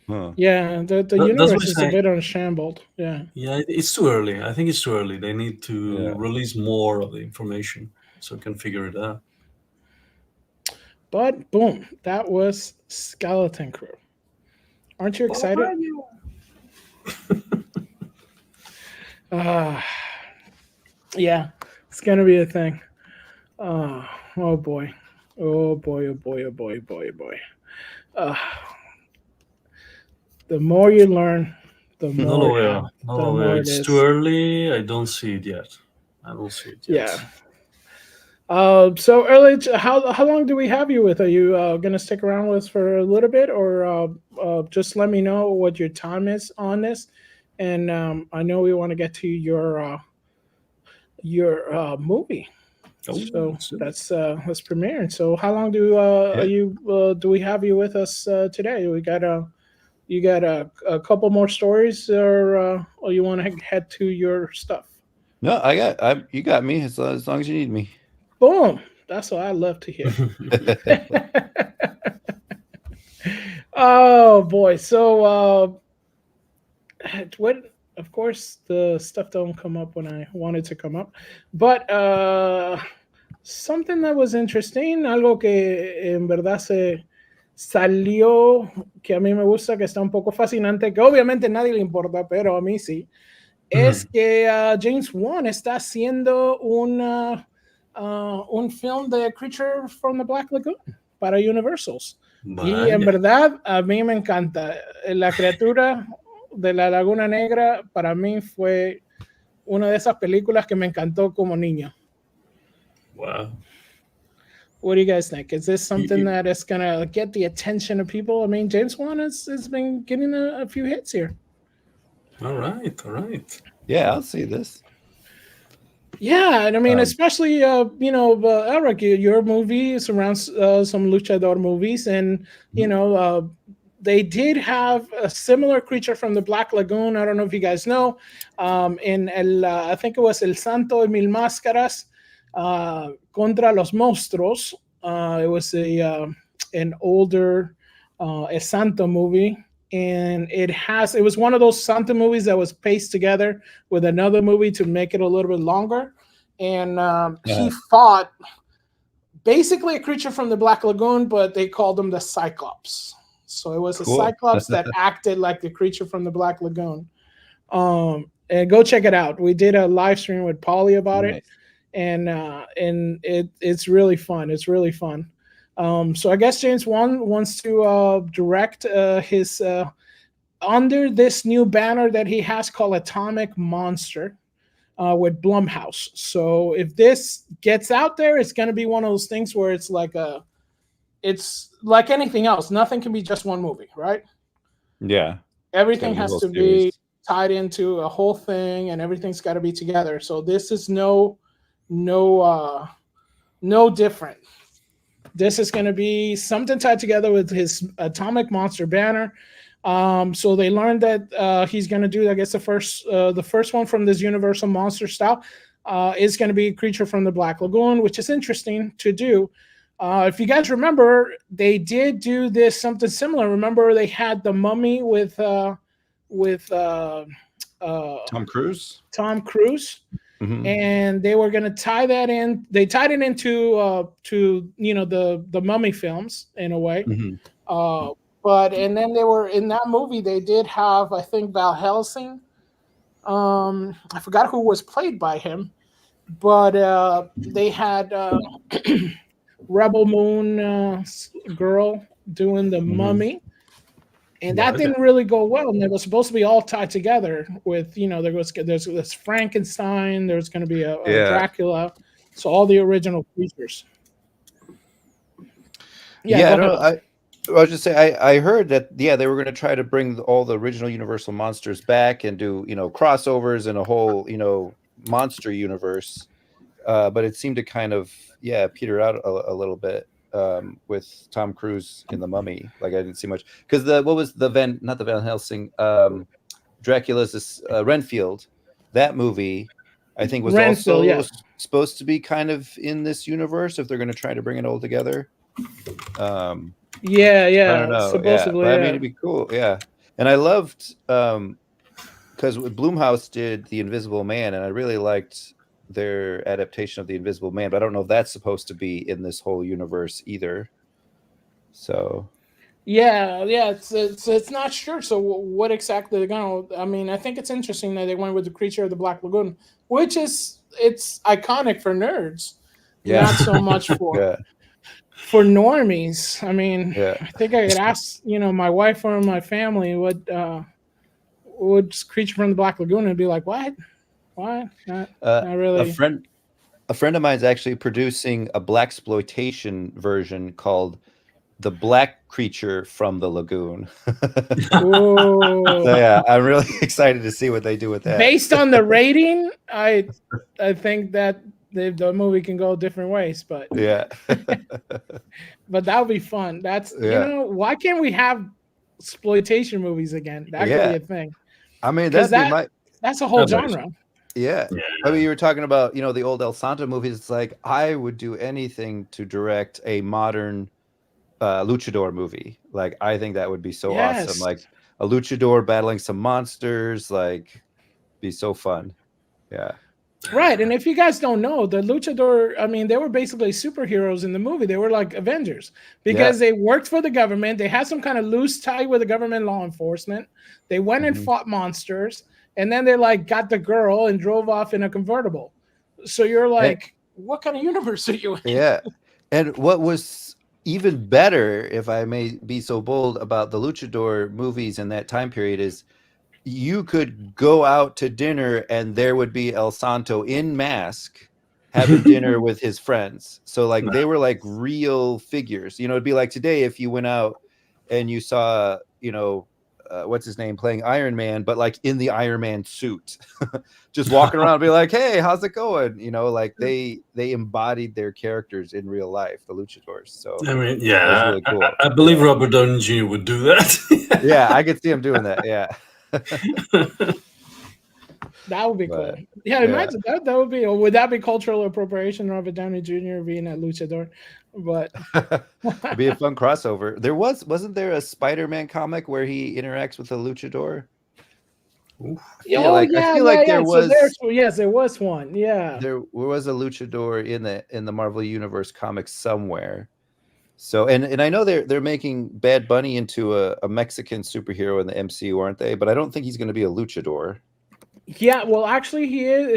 Huh. Yeah, the universe is a bit unshambled. Yeah. Yeah, it's too early. I think it's too early. They need to release more of the information so we can figure it out. But boom, that was Skeleton Crew. Aren't you excited? Yeah, it's gonna be a thing. Oh boy. Oh boy, oh boy, oh boy, oh boy, oh boy. The more you learn, the more it's too early. I don't see it yet. Yeah. So early. How long do we have you with? Are you gonna stick around with us for a little bit, or just let me know what your time is on this? And I know we want to get to your movie. So that's premiering. So how long do do we have you with us today? You got a couple more stories, or you want to head to your stuff? No, you got me as long as you need me. Boom. That's what I love to hear. Oh boy. So of course the stuff don't come up when I want it to come up. But something that was interesting, algo que en verdad se salió, que a mí me gusta, que está un poco fascinante, que obviamente a nadie le importa, pero a mí sí, es que James Wan está haciendo un film de Creature from the Black Lagoon para Universals. Y en verdad, a mí me encanta. La criatura de la Laguna Negra, para mí fue una de esas películas que me encantó como niño. Wow. What do you guys think? Is this something that is going to get the attention of people? I mean, James Wan has been getting a few hits here. All right. Yeah, I'll see this. Yeah, and I mean, especially Alaric, your movie surrounds some luchador movies, and they did have a similar Creature from the Black Lagoon. I don't know if you guys know. I think it was El Santo de Mil Máscaras contra los Monstruos. It was an older El Santo movie. And it was one of those Santa movies that was paced together with another movie to make it a little bit longer. And he fought basically a Creature from the Black Lagoon, but they called him the Cyclops. So it was a Cool. Cyclops that acted like the creature from the Black Lagoon. And go check it out. We did a live stream with Paulie about it, and it's really fun. It's really fun. So I guess James Wan wants to direct his under this new banner that he has called Atomic Monster with Blumhouse. So if this gets out there, it's going to be one of those things where it's like anything else. Nothing can be just one movie, right? Yeah. Everything has to be tied into a whole thing, and everything's got to be together. So this is no different. This is going to be something tied together with his Atomic Monster banner. So they learned that he's going to do, I guess, the first one from this Universal Monster style is going to be Creature from the Black Lagoon, which is interesting to do. If you guys remember, they did do this something similar. Remember, they had the Mummy with Tom Cruise. Tom Cruise. Mm-hmm. And they were going to tie that in. They tied it into the Mummy films in a way. Mm-hmm. And then they were in that movie. They did have, I think, Val Helsing. I forgot who was played by him, but they had Rebel Moon girl doing the Mummy. And that didn't really go well. And it was supposed to be all tied together with, there's this Frankenstein, there's going to be a Dracula. So all the original creatures. I was just saying, I heard that, they were going to try to bring all the original Universal monsters back and do, crossovers and a whole, monster universe. But it seemed to kind of, peter out a little bit. With Tom Cruise in the Mummy, like I didn't see much because not the Van Helsing, Dracula's Renfield, that movie, I think was also supposed to be kind of in this universe if they're going to try to bring it all together. I don't know. Supposedly, I mean, it'd be cool, And I loved because Blumhouse did The Invisible Man, and I really liked their adaptation of The Invisible Man, but I don't know if that's supposed to be in this whole universe either. So it's not sure. So what exactly they're gonna? I mean, I think it's interesting that they went with the Creature of the Black Lagoon, which it's iconic for nerds, not so much for for normies. I mean, I think I could ask my wife or my family what Creature from the Black Lagoon and be like, what? Why? Not really. A friend of mine is actually producing a blaxploitation version called The Black Creature from the Lagoon. So I'm really excited to see what they do with that. Based on the rating, I think that the movie can go different ways, but but that would be fun. That's why can't we have exploitation movies again? That could be a thing. I mean, that's a whole genre. Yeah. I mean, you were talking about, the old El Santo movies. It's like, I would do anything to direct a modern luchador movie. Like, I think that would be so awesome. Like, a luchador battling some monsters, like, be so fun. Yeah. Right. And if you guys don't know, the luchador, I mean, they were basically superheroes in the movie. They were like Avengers because they worked for the government. They had some kind of loose tie with the government law enforcement. They went and fought monsters. And then they got the girl and drove off in a convertible. So you're like, what kind of universe are you in? Yeah. And what was even better, if I may be so bold, about the luchador movies in that time period is you could go out to dinner and there would be El Santo in mask having dinner with his friends. So they were like real figures. It'd be like today if you went out and you saw, what's his name playing Iron Man, but in the Iron Man suit, just walking around and be like, hey, how's it going? They embodied their characters in real life, the luchadors. So I mean, really cool. I believe Robert Downey Jr. would do that. I could see him doing that. That would be cool. Imagine that. That would be. Would that be cultural appropriation? Robert Downey Jr. being a luchador, but it'd be a fun crossover. Wasn't there a Spider-Man comic where he interacts with a luchador? I feel like there was. Yes, there was one. Yeah, there was a luchador in the Marvel Universe comics somewhere. So and I know they're making Bad Bunny into a Mexican superhero in the MCU, aren't they? But I don't think he's going to be a luchador. Yeah, well, actually,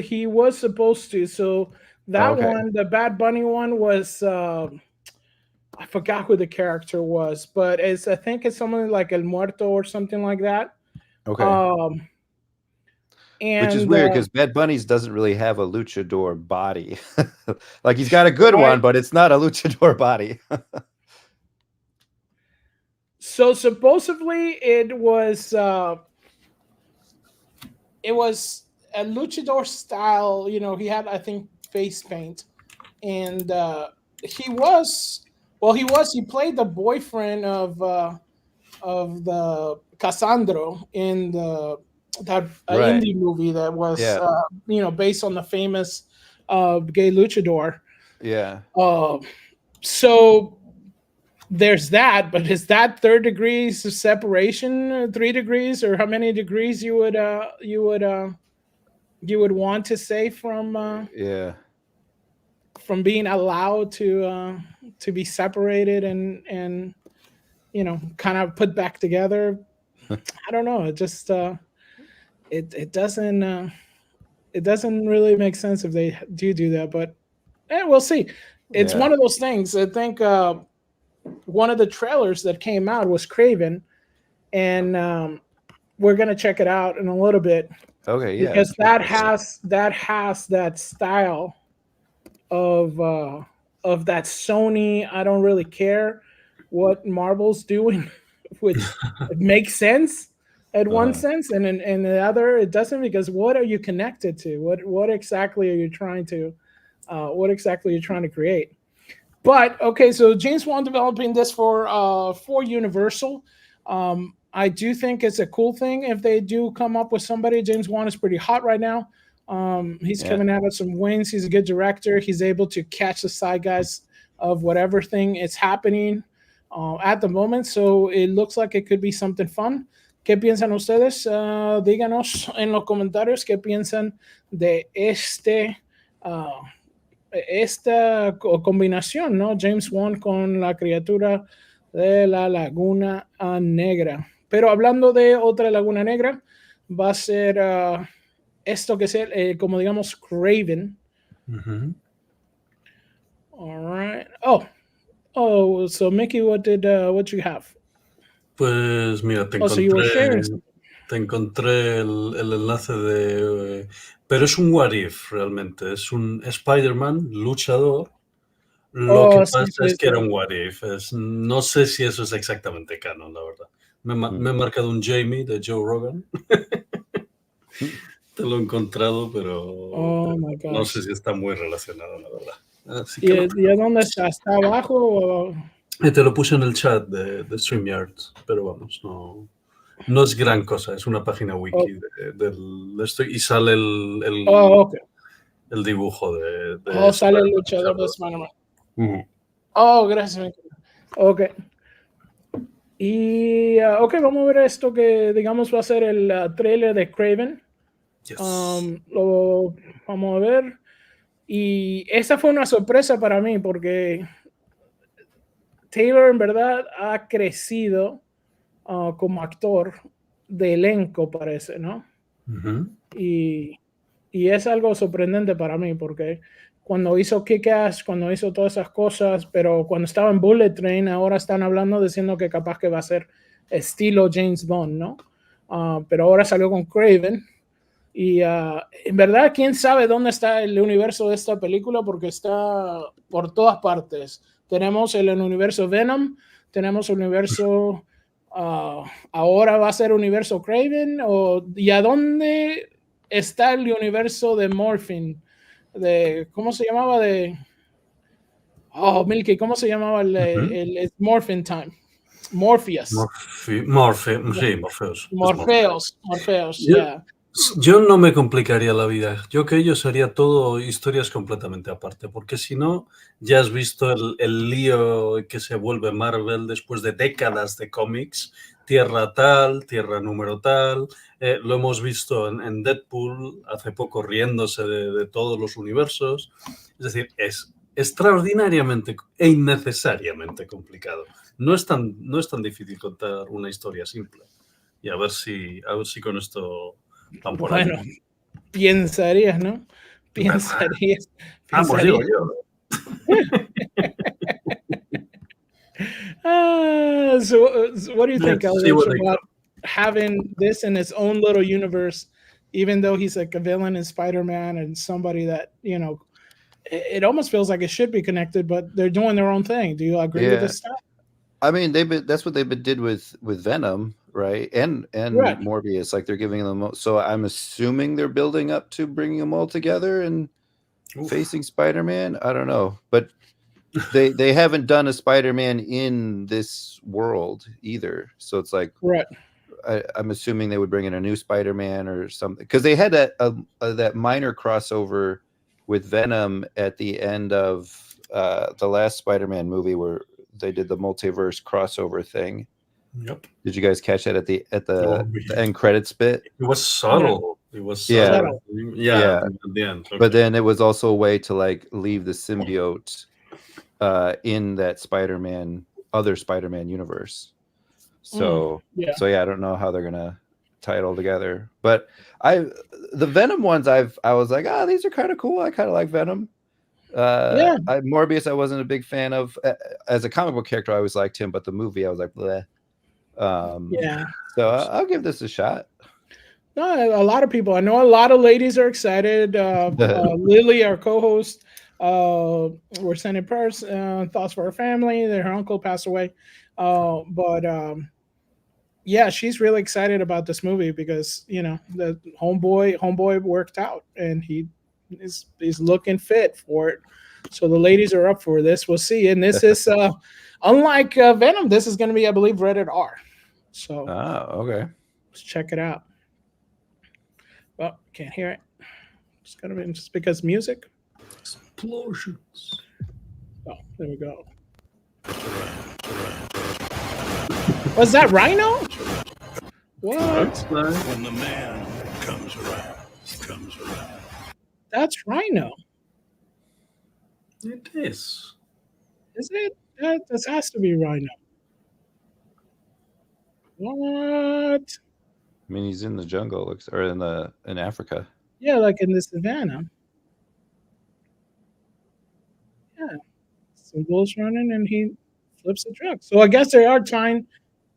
he was supposed to. So that Okay. one, the Bad Bunny one, was I forgot who the character was, but I think it's someone like El Muerto or something like that. Okay. And which is weird because Bad Bunny's doesn't really have a luchador body. Like he's got a good one, but it's not a luchador body. So supposedly it was a luchador style. You know, he had, I think, face paint, and he played the boyfriend of the Cassandro in that Right. indie movie that was based on the famous gay luchador. Yeah. So there's that, but is that 3 degrees of separation, 3 degrees, or how many degrees you would want to say from being allowed to be separated and kind of put back together? I don't know. It just it doesn't really make sense if they do that, but we'll see. It's one of those things. I think one of the trailers that came out was Craven, and we're gonna check it out in a little bit. Okay, yeah. Because that has that style of that Sony. I don't really care what Marvel's doing, which it makes sense at one sense, and in the other it doesn't, because what are you connected to? What exactly are you trying to create? But okay, so James Wan developing this for Universal. I do think it's a cool thing if they do come up with somebody. James Wan is pretty hot right now. He's coming out of some wins. He's a good director. He's able to catch the side guys of whatever thing is happening at the moment. So it looks like it could be something fun. ¿Qué piensan ustedes? Díganos en los comentarios qué piensan de esta combinación, ¿no? James Wan con la criatura de la Laguna Negra. Pero hablando de otra Laguna Negra, va a ser esto que es como digamos Craven. All right. Oh, so Mickey, what you have? Pues mira, te encontré el enlace de... pero es un what if realmente, es un Spider-Man luchador. Lo que pasa es que era un what if. No sé si eso es exactamente canon, la verdad. Me he marcado un Jamie de Joe Rogan. Te lo he encontrado, pero no sé si está muy relacionado, la verdad. Así que ¿Y a dónde está? ¿Está abajo? O... Te lo puse en el chat de StreamYard, pero vamos, no es gran cosa. Es una página wiki de esto y sale el dibujo de sale el luchador de Spider-Man. Gracias. Ok. Y vamos a ver esto que digamos va a ser el trailer de Craven. Yes. Lo vamos a ver. Y esa fue una sorpresa para mí porque Taylor en verdad ha crecido como actor de elenco, parece, ¿no? Y es algo sorprendente para mí porque cuando hizo Kick-Ass, cuando hizo todas esas cosas, pero cuando estaba en Bullet Train, ahora están hablando diciendo que capaz que va a ser estilo James Bond, ¿no? Pero ahora salió con Craven. Y en verdad, quién sabe dónde está el universo de esta película, porque está por todas partes. Tenemos el universo Venom, tenemos el universo, ahora va a ser universo Craven, y a dónde está el universo de Morphine, ¿cómo se llamaba? Milky, ¿cómo se llamaba el Morphine Time? Morpheus. Morpheus, yeah. Yo no me complicaría la vida. Yo que ellos haría todo historias completamente aparte, porque si no, ya has visto el lío que se vuelve Marvel después de décadas de cómics. Tierra tal, tierra número tal. Lo hemos visto en Deadpool hace poco riéndose de todos los universos. Es decir, es extraordinariamente e innecesariamente complicado. No es tan difícil contar una historia simple. Y a ver si con esto van por Bueno, ahí. pensarías, ¿no? Pensarías. Vamos, digo yo. So what do you think, Let's see what Alaric, they about got. having this in its own little universe, even though he's like a villain in Spider-Man and somebody that, you know, it almost feels like it should be connected, but they're doing their own thing. Do you agree with this stuff? I mean, that's what they've been did with Venom, right? And Right. Morbius, like they're giving them. So I'm assuming they're building up to bringing them all together and facing Spider-Man. I don't know, but they haven't done a Spider-Man in this world either. So it's like, right. I'm assuming they would bring in a new Spider-Man or something, because they had that minor crossover with Venom at the end of the last Spider-Man movie where they did the multiverse crossover thing. Yep. Did you guys catch that at the end credits bit? It was subtle. Yeah. It was subtle. Yeah. At the end. Okay. But then it was also a way to like leave the symbiote in that other Spider-Man universe. So I don't know how they're gonna tie it all together. But the Venom ones I was like, these are kind of cool. I kind of like Venom. Morbius I wasn't a big fan of. As a comic book character, I always liked him, but the movie I was like, bleh. So I'll give this a shot. No, a lot of people. I know a lot of ladies are excited. Lily, our co-host, we're sending prayers, thoughts for her family. Her uncle passed away. Yeah, she's really excited about this movie because, you know, the homeboy worked out and he's looking fit for it. So the ladies are up for this. We'll see. And this is unlike Venom, this is going to be, I believe, rated R. So okay. Let's check it out. Well, can't hear it. It's gonna be just because music. Explosions. Oh, there we go. Was that Rhino? What? When the man comes around. That's Rhino. It is. Is it? This has to be Rhino. What? I mean, he's in the jungle, or in Africa. Yeah, like in the savannah. Yeah, some bulls running, and he flips the truck. So I guess they are trying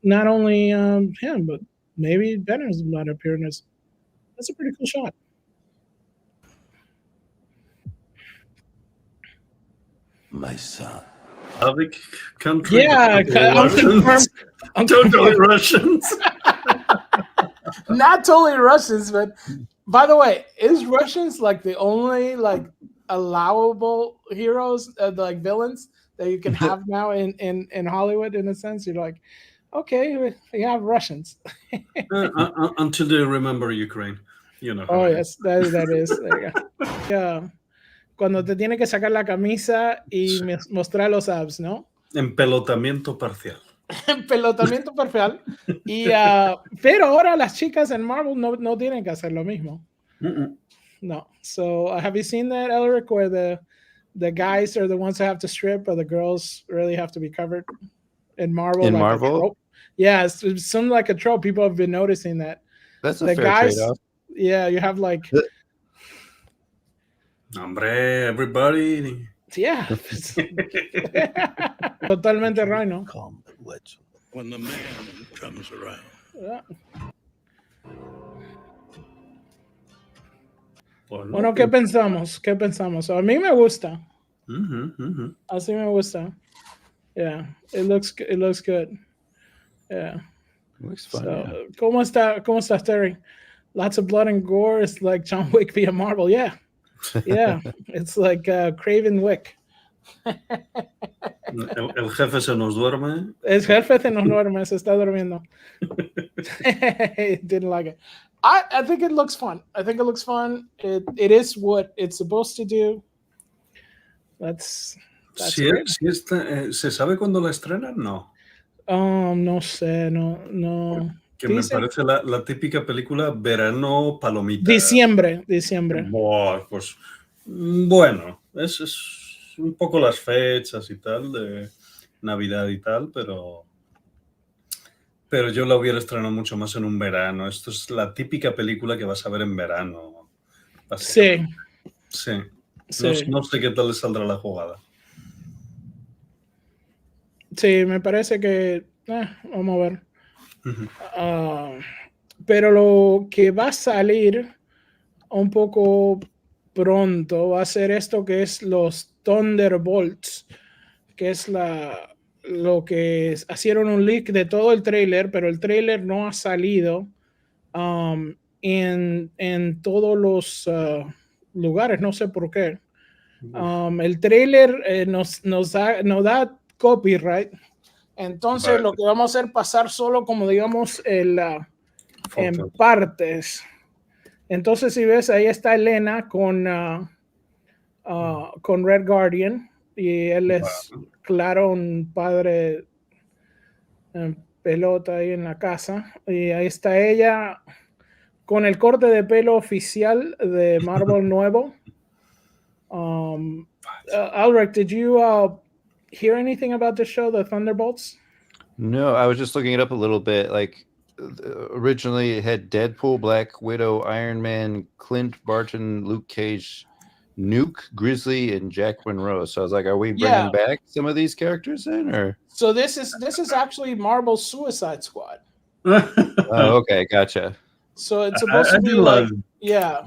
not only him, but maybe Venom's not appearing as. That's a pretty cool shot. My son. Slavic country. Yeah, I'm totally Russians. Not totally Russians, but by the way, is Russians like the only like allowable heroes, like villains that you can have now in Hollywood? In a sense, you're like, okay, we have Russians. Until they remember Ukraine, you know. Oh yes, that is. There you go. Yeah. Cuando te tiene que sacar la camisa y mostrar los abs, ¿no? Empelotamiento parcial. Pelotamiento parcial. Y, pero ahora las chicas en Marvel no tienen que hacer lo mismo. No. So have you seen that, Alaric, where the guys are the ones that have to strip, but the girls really have to be covered in Marvel? In Marvel? Yeah, it's something like a trope. People have been noticing that. That's a fair trade-off. Yeah, you have like... Hombre, everybody. Yeah. Totalmente Rhino. When the man comes around. Yeah. Bueno, ¿qué pensamos? ¿Qué pensamos? A mí me gusta. Así me gusta. Yeah, it looks good. Yeah. It looks fun. So, yeah. ¿Cómo está, Terry? Lots of blood and gore. It's like John Wick via Marvel. Yeah. Yeah, it's like Craven Wick. El jefe se nos duerme. El jefe se nos duerme, se está durmiendo. Didn't like it. I think it looks fun. It is what it's supposed to do. That's ¿Se sabe cuándo la estrenan? No. No sé, no. Que me parece la típica película verano palomita. Diciembre. Pues bueno, es un poco las fechas y tal, de Navidad y tal, pero yo la hubiera estrenado mucho más en un verano. Esto es la típica película que vas a ver en verano, Sí, básicamente. Sí. sí. No sé qué tal le saldrá la jugada. Sí, me parece que vamos a ver. Ujú. Pero lo que va a salir un poco pronto va a ser esto que es los Thunderbolts, que es lo que hicieron un leak de todo el trailer, pero el trailer no ha salido en todos los lugares, no sé por qué. El trailer nos da copyright, entonces Vale. lo que vamos a hacer es pasar solo como digamos en Fotos. partes. Entonces si ves ahí está Elena con Red Guardian y él es Vale. claro un padre en pelota ahí en la casa y ahí está ella con el corte de pelo oficial de Marvel nuevo. Alaric, did you hear anything about the show, the Thunderbolts? No, I was just looking it up a little bit. Like originally, it had Deadpool, Black Widow, Iron Man, Clint Barton, Luke Cage, Nuke, Grizzly, and Jack Monroe. So I was like, are we bringing back some of these characters in, or? So this is actually Marvel's Suicide Squad. Oh, okay, gotcha. So it's supposed to be did like love yeah.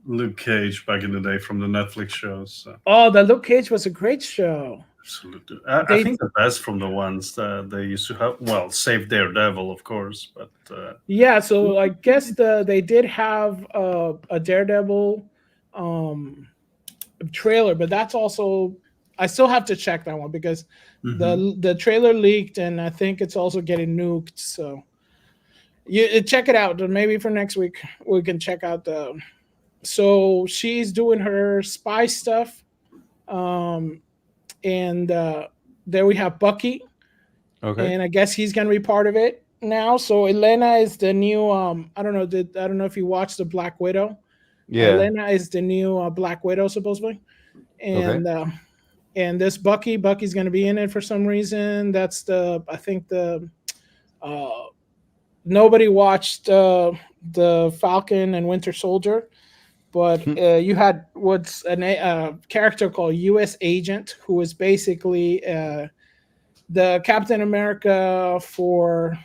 Luke Cage back in the day from the Netflix shows. So. Oh, the Luke Cage was a great show. Absolutely. I think the best from the ones that they used to have, well, save Daredevil, of course, but yeah, so I guess they did have a Daredevil trailer, but that's also I still have to check that one because the trailer leaked and I think it's also getting nuked. So you check it out. Maybe for next week we can check out the. So she's doing her spy stuff, and there we have Bucky. Okay. And I guess he's gonna be part of it now. So Elena is the new. I don't know if you watched the Black Widow. Yeah. Elena is the new Black Widow supposedly, and and this Bucky's gonna be in it for some reason. That's I think nobody watched the Falcon and Winter Soldier, but you had what's a character called U.S. Agent, who is basically the Captain America for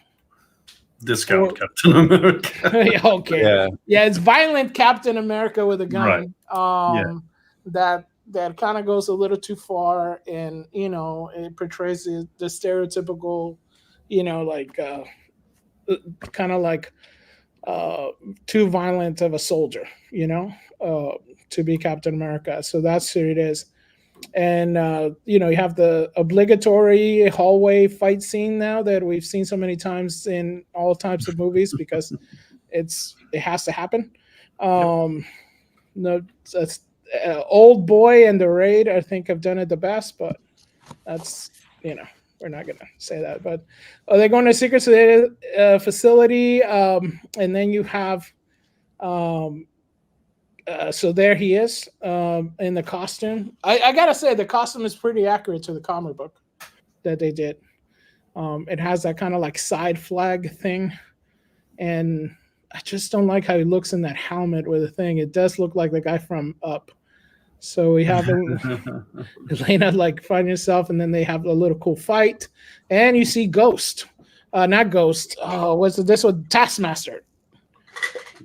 discount Captain America. Okay, yeah, it's violent Captain America with a gun. Right. That kind of goes a little too far, and it portrays the stereotypical, like kind of like too violent of a soldier, to be Captain America. So that's who it is. And you have the obligatory hallway fight scene now that we've seen so many times in all types of movies because it has to happen. No, that's Old Boy and the Raid I think have done it the best, but that's we're not gonna say that. But they're going to Secret facility, and then you have so there he is in the costume. I gotta say the costume is pretty accurate to the comic book that they did. It has that kind of like side flag thing, and I just don't like how he looks in that helmet with the thing. It does look like the guy from Up. So we have Elena like finding herself, and then they have a little cool fight, and you see Ghost, not Ghost. Oh, what's this one? Taskmaster,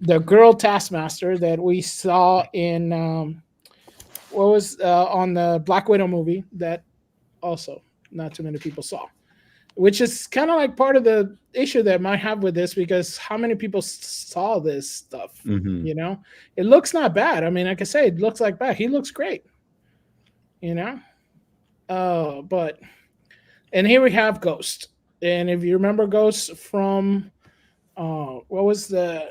the girl Taskmaster that we saw in what was on the Black Widow movie that also not too many people saw, which is kind of like part of the issue that I might have with this because how many people saw this stuff? It looks not bad. I mean, like I say, it looks like bad. He looks great, but and here we have Ghost, and if you remember Ghost from what was the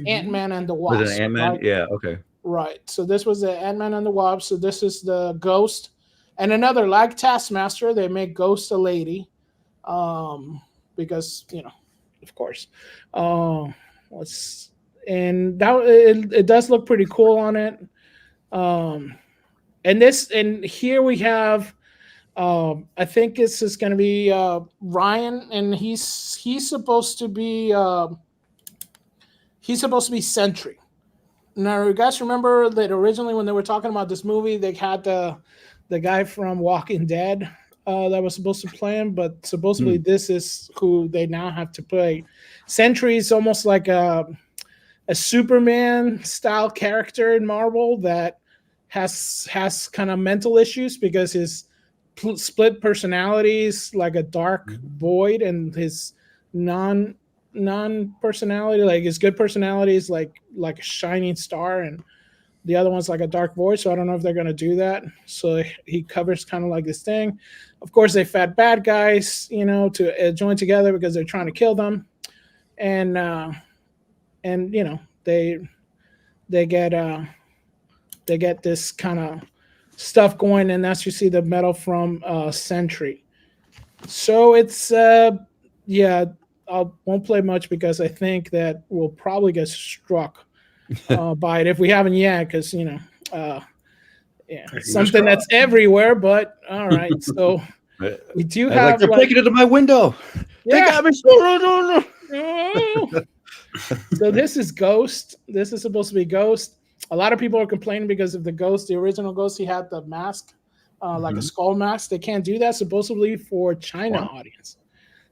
Ant-Man and the Wasp? Was it Ant-Man? Right? Yeah. Okay. Right. So this was the Ant-Man and the Wasp. So this is the Ghost, and another like Taskmaster. They make Ghost a lady, because of course. And that it does look pretty cool on it. and here we have. I think this is going to be Ryan, and he's supposed to be Sentry. Now, you guys remember that originally when they were talking about this movie, they had the guy from Walking Dead that was supposed to play him, but supposedly this is who they now have to play. Sentry is almost like a Superman style character in Marvel that has kind of mental issues because his split personalities, like a dark void, and his non personality, like his good personality is like a shining star, and the other one's like a dark void. So I don't know if they're gonna do that. So he covers kind of like this thing. Of course, they fed bad guys, to join together because they're trying to kill them, and they get this kind of stuff going, and that's you see the medal from Sentry. So it's I won't play much because I think that we'll probably get struck by it if we haven't yet, because something that's everywhere. But all right, so we do have. They're breaking into my window. Yeah. They got me. No. So this is Ghost. This is supposed to be Ghost. A lot of people are complaining because of the Ghost. The original Ghost, he had the mask, like a skull mask. They can't do that supposedly for China audience.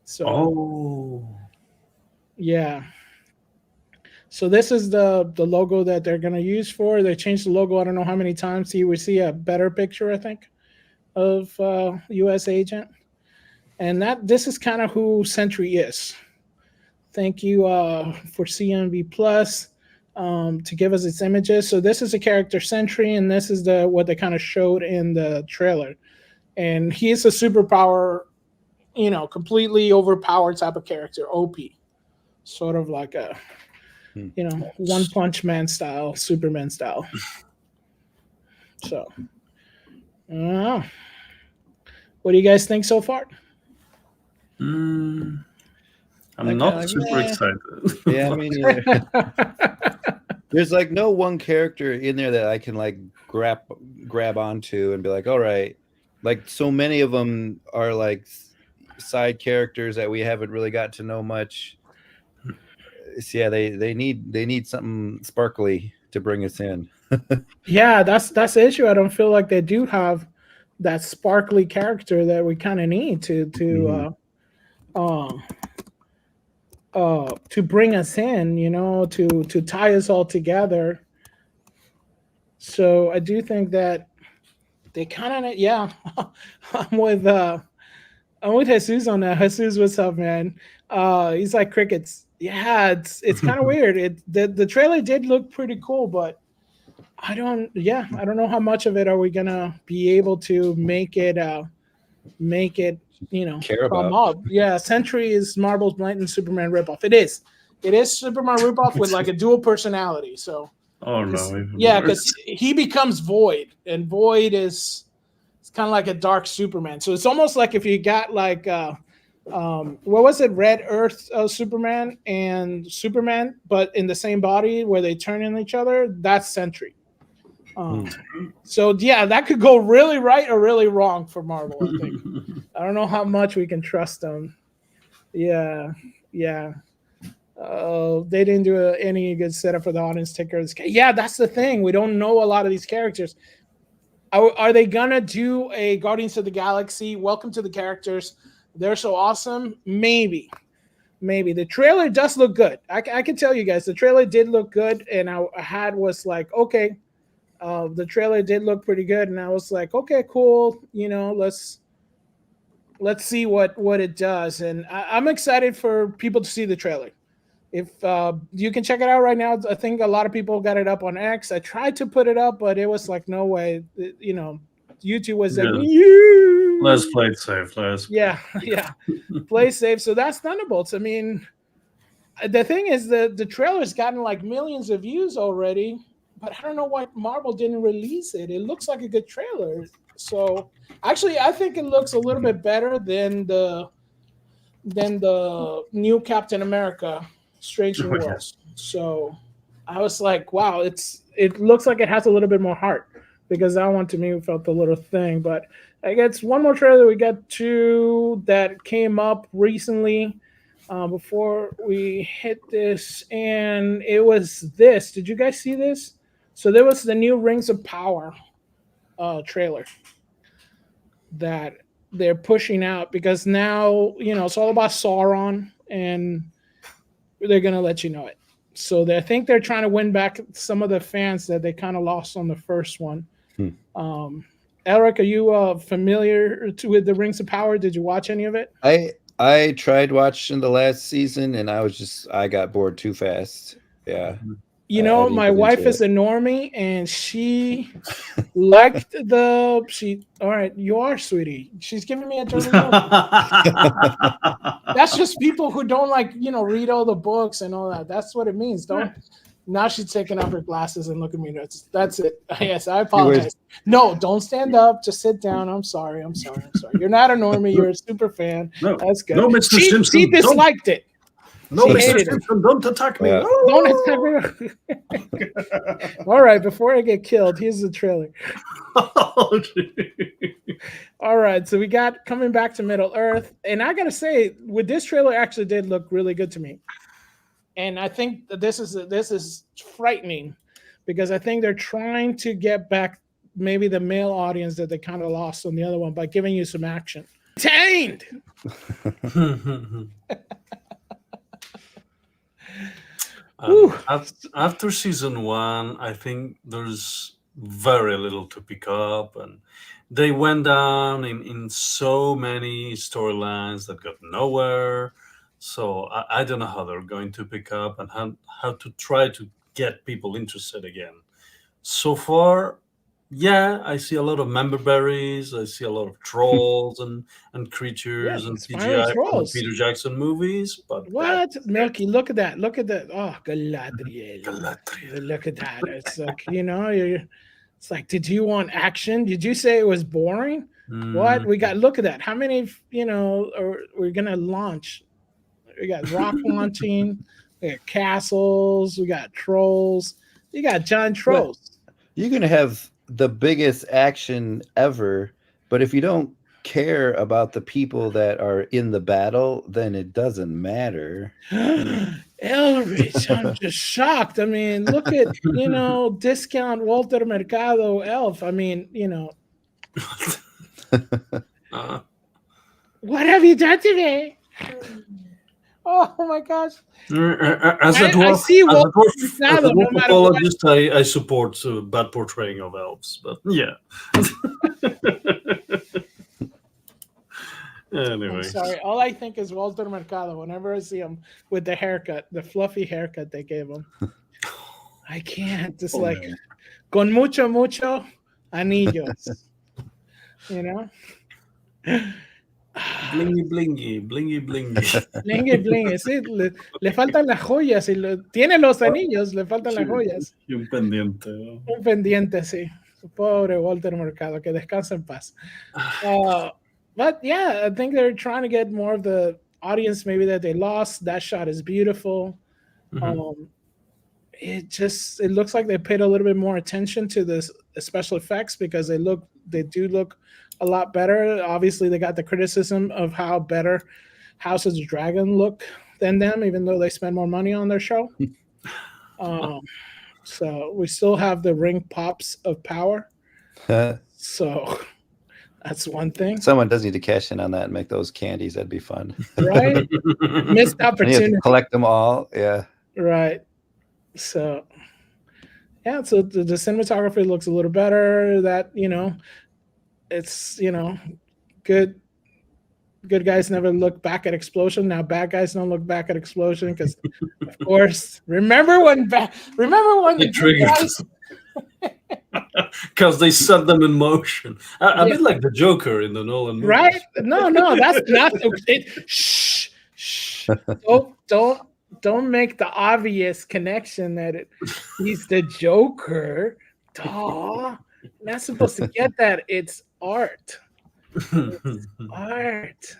So, yeah. So this is the logo that they're going to use for. They changed the logo. I don't know how many times. You would see a better picture, I think, of U.S. agent. And this is kind of who Sentry is. Thank you for CNV Plus to give us its images. So this is a character Sentry, and this is what they kind of showed in the trailer. And he is a superpower, completely overpowered type of character, OP. Sort of like a, One Punch Man style, Superman style. So, I don't know. What do you guys think so far? I'm not super excited. Yeah, I mean, there's like no one character in there that I can like grab onto and be like, all right, like so many of them are like side characters that we haven't really got to know much. So yeah, they need something sparkly to bring us in. Yeah, that's the issue. I don't feel like they do have that sparkly character that we kind of need to bring us in, to tie us all together. So I do think that they kind of, I'm with Jesus on that. Jesus, what's up, man? He's like crickets. Yeah, it's kind of weird. The trailer did look pretty cool, but I don't know how much of it are we gonna be able to make it Care about. up. Yeah, Sentry is Marvel's blatant Superman ripoff. It is Superman ripoff with like a dual personality. So because he becomes Void, and Void it's kind of like a dark Superman. So it's almost like if you got like what was it, Red Earth Superman and Superman, but in the same body where they turn in each other. That's Sentry. So yeah, that could go really right or really wrong for Marvel. I think. I don't know how much we can trust them. Yeah. They didn't do any good setup for the audience tickers. Yeah, that's the thing. We don't know a lot of these characters. Are they gonna do a Guardians of the Galaxy? Welcome to the characters. They're so awesome. Maybe. The trailer does look good. I can tell you guys, the trailer did look good, and I was like, okay. The trailer did look pretty good, and I was like, okay, cool. Let's see what it does. And I'm excited for people to see the trailer. If you can check it out right now, I think a lot of people got it up on X. I tried to put it up, but it was like, no way. YouTube was like, let's play it safe. Yeah. Play safe. So that's Thunderbolts. I mean, the thing is the trailer's gotten like millions of views already. But I don't know why Marvel didn't release it. It looks like a good trailer. So actually, I think it looks a little bit better than the new Captain America, Strange New Worlds. So I was like, wow, it looks like it has a little bit more heart. because that one to me felt a little thing. But I guess one more trailer we got to that came up recently before we hit this, and it was this. Did you guys see this? So there was the new Rings of Power trailer that they're pushing out because now it's all about Sauron, and they're gonna let you know it. So I think they're trying to win back some of the fans that they kind of lost on the first one. Alaric, are you familiar with the Rings of Power? Did you watch any of it? I tried watching the last season, and I got bored too fast. Yeah. You I know, didn't my get into wife is it. a normie, and she liked all right, you are, sweetie. She's giving me a dirty look. That's just people who don't read all the books and all that. That's what it means. Don't. Now she's taking off her glasses and look at me. That's it. Yes, I apologize. No, don't stand up. Just sit down. I'm sorry. You're not a normie. You're a super fan. No, that's good. No, Mr. She Simpson, disliked it. No, She Mr. hated Simpson, don't attack me. Yeah. Don't attack me. All right, before I get killed, here's the trailer. All right, so we got coming back to Middle Earth, and I gotta say, with this trailer, actually did look really good to me. And I think that this is frightening because I think they're trying to get back maybe the male audience that they kind of lost on the other one by giving you some action. Tamed. After season 1, I think there's very little to pick up, and they went down in so many storylines that got nowhere. So I don't know how they're going to pick up and how to try to get people interested again. So far, yeah, I see a lot of member berries. I see a lot of trolls and creatures Yeah, and it's finally CGI from the trolls. Peter Jackson movies. But What? Milky, look at that. Look at that. Oh, Galadriel. Galadriel. Look at that. It's like, it's like, did you want action? Did you say it was boring? What? We got, look at that. How many, we're going to launch? We got rock launching. We got castles. We got trolls. You got giant trolls. You're going to have the biggest action ever, but if you don't care about the people that are in the battle, then it doesn't matter. Elrich, I'm just shocked. I mean, look at, discount Walter Mercado elf. I mean, what have you done today? Oh my gosh. As a I see Walter Mercado, no dwarf matter what. apologist, I support bad portraying of elves, but yeah. Anyway. I'm sorry. All I think is Walter Mercado whenever I see him with the haircut, the fluffy haircut they gave him. I can't. It's man. Con mucho anillos. Blingy, blingy, blingy, blingy. Blingy, blingy. Sí, le faltan las joyas. Tiene los anillos, le faltan las joyas. Y un pendiente. ¿No? Un pendiente, sí. Pobre Walter Mercado, que descansa en paz. But yeah, I think they're trying to get more of the audience maybe that they lost. That shot is beautiful. Mm-hmm. It looks like they paid a little bit more attention to the special effects because they do look a lot better. Obviously, they got the criticism of how better House of the Dragon look than them, even though they spend more money on their show. So we still have the ring pops of power. So that's one thing. Someone does need to cash in on that and make those candies. That'd be fun. Right? Missed opportunity. You have to collect them all. Yeah. Right. So, yeah, so the cinematography looks a little better. That, it's, good guys never look back at explosion. Now bad guys don't look back at explosion because, of course, remember when the good guys... Because they set them in motion. A bit like the Joker in the Nolan movies. Right? No, that's not okay. Shh. Don't make the obvious connection that he's the Joker. Duh. Not supposed to get that. It's art. It's art.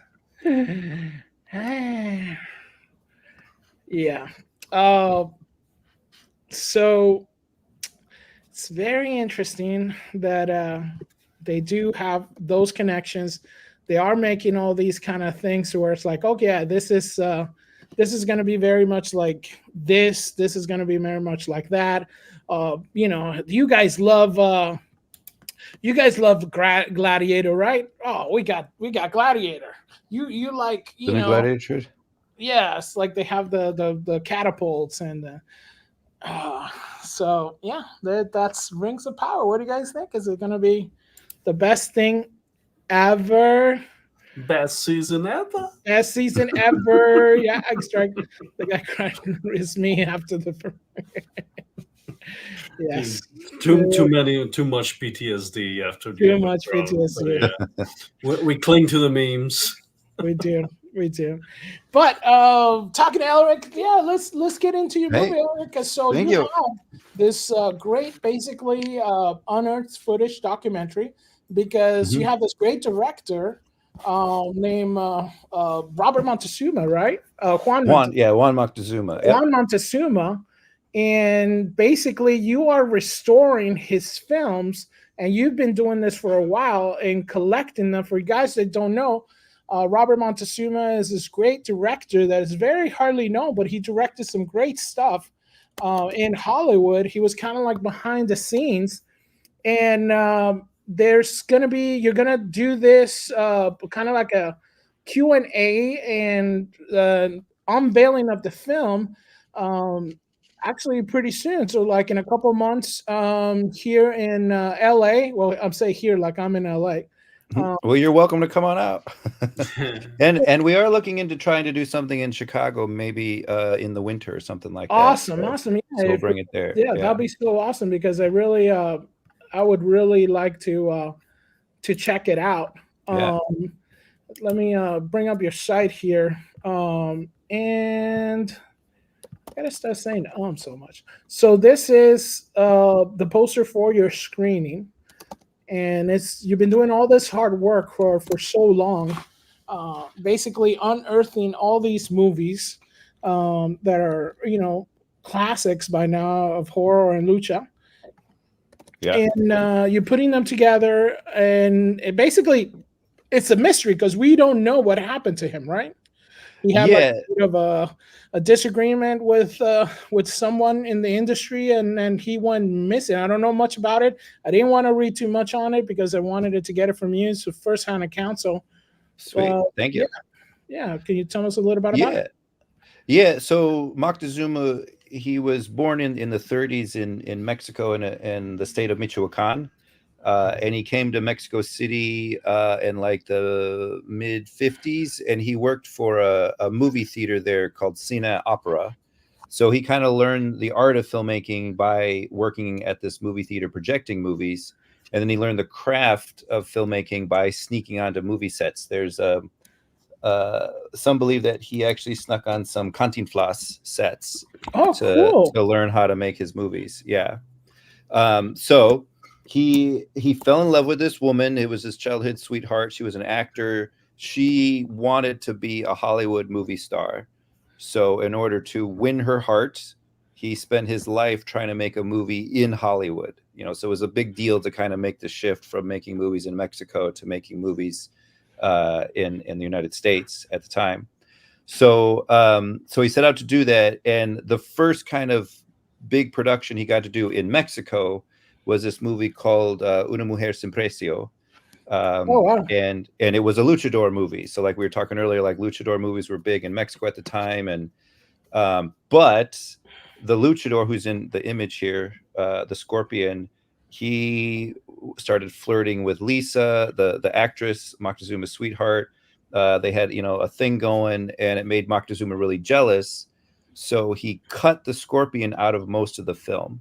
Yeah. So it's very interesting that they do have those connections. They are making all these kind of things where it's like, okay, yeah, this is going to be very much like this. This is going to be very much like that. You guys love Gladiator, right? Oh, we got Gladiator. You like The new Gladiator? yes, like they have the catapults and the so yeah, that's Rings of Power. What do you guys think? Is it going to be the best thing ever? Best season ever. Best season ever? Yeah, I strike. The guy cried is me after the. Yes. Too much PTSD after the Too end of much Thrones. PTSD. Yeah. we cling to the memes. We do. But talking to Alaric, yeah, let's get into your movie, Alaric. So Thank you you. have this great, basically unearthed footage documentary because you have this great director named Robert Montezuma, right? Juan Moctezuma. Yep. Juan Montezuma, and basically you are restoring his films, and you've been doing this for a while and collecting them. For you guys that don't know, Robert Montezuma is this great director that is very hardly known, but he directed some great stuff in Hollywood. He was kind of like behind the scenes, and you're gonna do this kind of like a Q&A and unveiling of the film actually pretty soon. So like in a couple months here in LA. Well, I'm saying here like I'm in LA. Well, you're welcome to come on out. and we are looking into trying to do something in Chicago, maybe in the winter or something like that. Awesome. Yeah, so we'll bring it there. Yeah, that'd be so awesome because I would really like to check it out. Yeah. Let me bring up your site here. And I gotta start saying so much. So this is the poster for your screening. And you've been doing all this hard work for so long, basically unearthing all these movies that are classics by now of horror and lucha. Yeah. And you're putting them together, and it's a mystery because we don't know what happened to him, right? We have like a bit of a disagreement with someone in the industry, and he went missing. I don't know much about it. I didn't want to read too much on it because I wanted to get it from you, so first-hand account. So, sweet. Thank you. Yeah. Can you tell us a little bit about it? Yeah. So Moctezuma, he was born in the 30s in Mexico in the state of Michoacan. And he came to Mexico City in like the mid 50s, and he worked for a movie theater there called Cine Opera. So he kind of learned the art of filmmaking by working at this movie theater projecting movies. And then he learned the craft of filmmaking by sneaking onto movie sets. There's some believe that he actually snuck on some Cantinflas sets to learn how to make his movies. Yeah. So he fell in love with this woman. It was his childhood sweetheart. She was an actor. She wanted to be a Hollywood movie star. So in order to win her heart, he spent his life trying to make a movie in Hollywood. So it was a big deal to kind of make the shift from making movies in Mexico to making movies in the United States at the time. So he set out to do that. And the first kind of big production he got to do in Mexico was this movie called Una Mujer Sin Precio. Wow. And it was a luchador movie. So like we were talking earlier, like luchador movies were big in Mexico at the time. And but the luchador who's in the image here, the Scorpion, he started flirting with Lisa, the actress, Moctezuma's sweetheart. They had, a thing going, and it made Moctezuma really jealous. So he cut the Scorpion out of most of the film.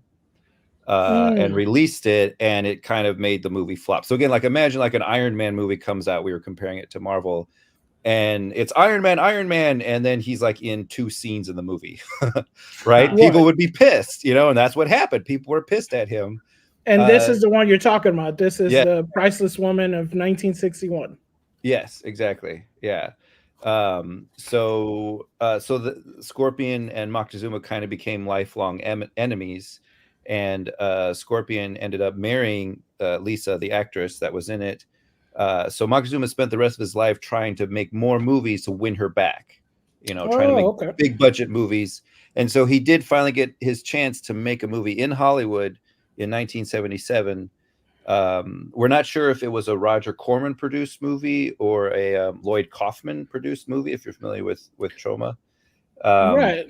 And released it, and it kind of made the movie flop. So again, like imagine like an Iron Man movie comes out. We were comparing it to Marvel, and it's Iron Man, and then he's like in 2 scenes in the movie, right? People would be pissed, and that's what happened. People were pissed at him. And this is the one you're talking about. This is the Priceless Woman of 1961. Yes, exactly. Yeah. So the Scorpion and Moctezuma kind of became lifelong enemies. and Scorpion ended up marrying Lisa, the actress that was in it. So Moctezuma spent the rest of his life trying to make more movies to win her back, trying to make big budget movies. And so he did finally get his chance to make a movie in Hollywood in 1977. We're not sure if it was a Roger Corman produced movie or a Lloyd Kaufman produced movie, if you're familiar with Troma. Right.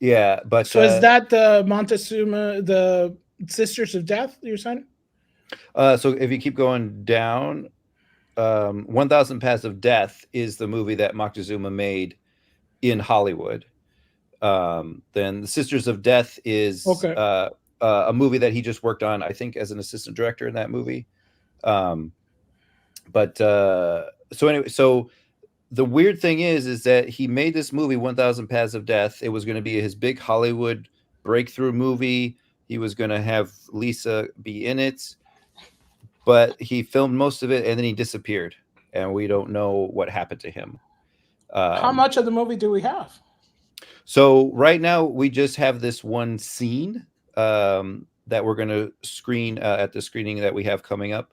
Yeah, but so is that the Moctezuma, the Sisters of Death, you're saying? So if you keep going down, 1,000 Paths of Death is the movie that Moctezuma made in Hollywood. Then The Sisters of Death is a movie that he just worked on, I think, as an assistant director in that movie. So anyway, so the weird thing is that he made this movie, 1,000 Paths of Death. It was going to be his big Hollywood breakthrough movie. He was going to have Lisa be in it, but he filmed most of it and then he disappeared, and we don't know what happened to him. How much of the movie do we have? So right now we just have this one scene that we're going to screen at the screening that we have coming up.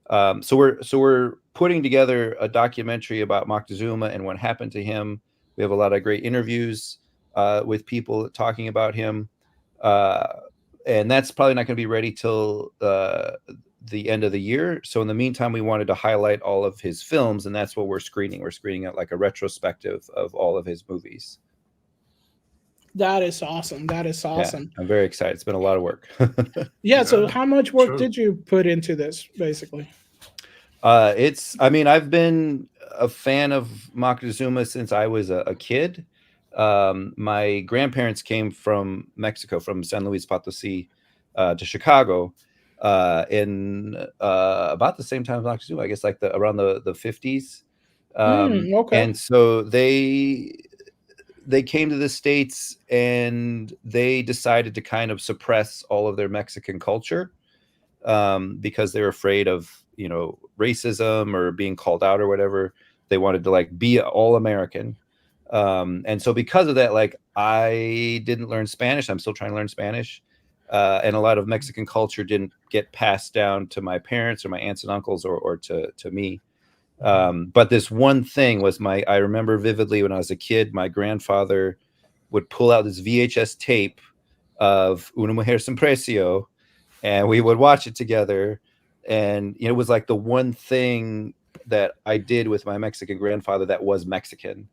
So we're putting together a documentary about Moctezuma and what happened to him. We have a lot of great interviews with people talking about him, and that's probably not going to be ready till the end of the year. So in the meantime, we wanted to highlight all of his films, and that's what we're screening. We're screening it like a retrospective of all of his movies. That is awesome. That is awesome. Yeah, I'm very excited. It's been a lot of work. Yeah. So how much work did you put into this, basically? I've been a fan of Moctezuma since I was a kid. My grandparents came from Mexico, from San Luis Potosí to Chicago in about the same time as Moctezuma, I guess, like around the 50s. And so they came to the States and they decided to kind of suppress all of their Mexican culture because they were afraid of, racism or being called out or whatever. They wanted to be all American. And so because of that, I didn't learn Spanish. I'm still trying to learn Spanish. And a lot of Mexican culture didn't get passed down to my parents or my aunts and uncles or to me. But this one thing was I remember vividly when I was a kid, my grandfather would pull out this VHS tape of Una Mujer Sin Precio, and we would watch it together. And it was like the one thing that I did with my Mexican grandfather that was Mexican.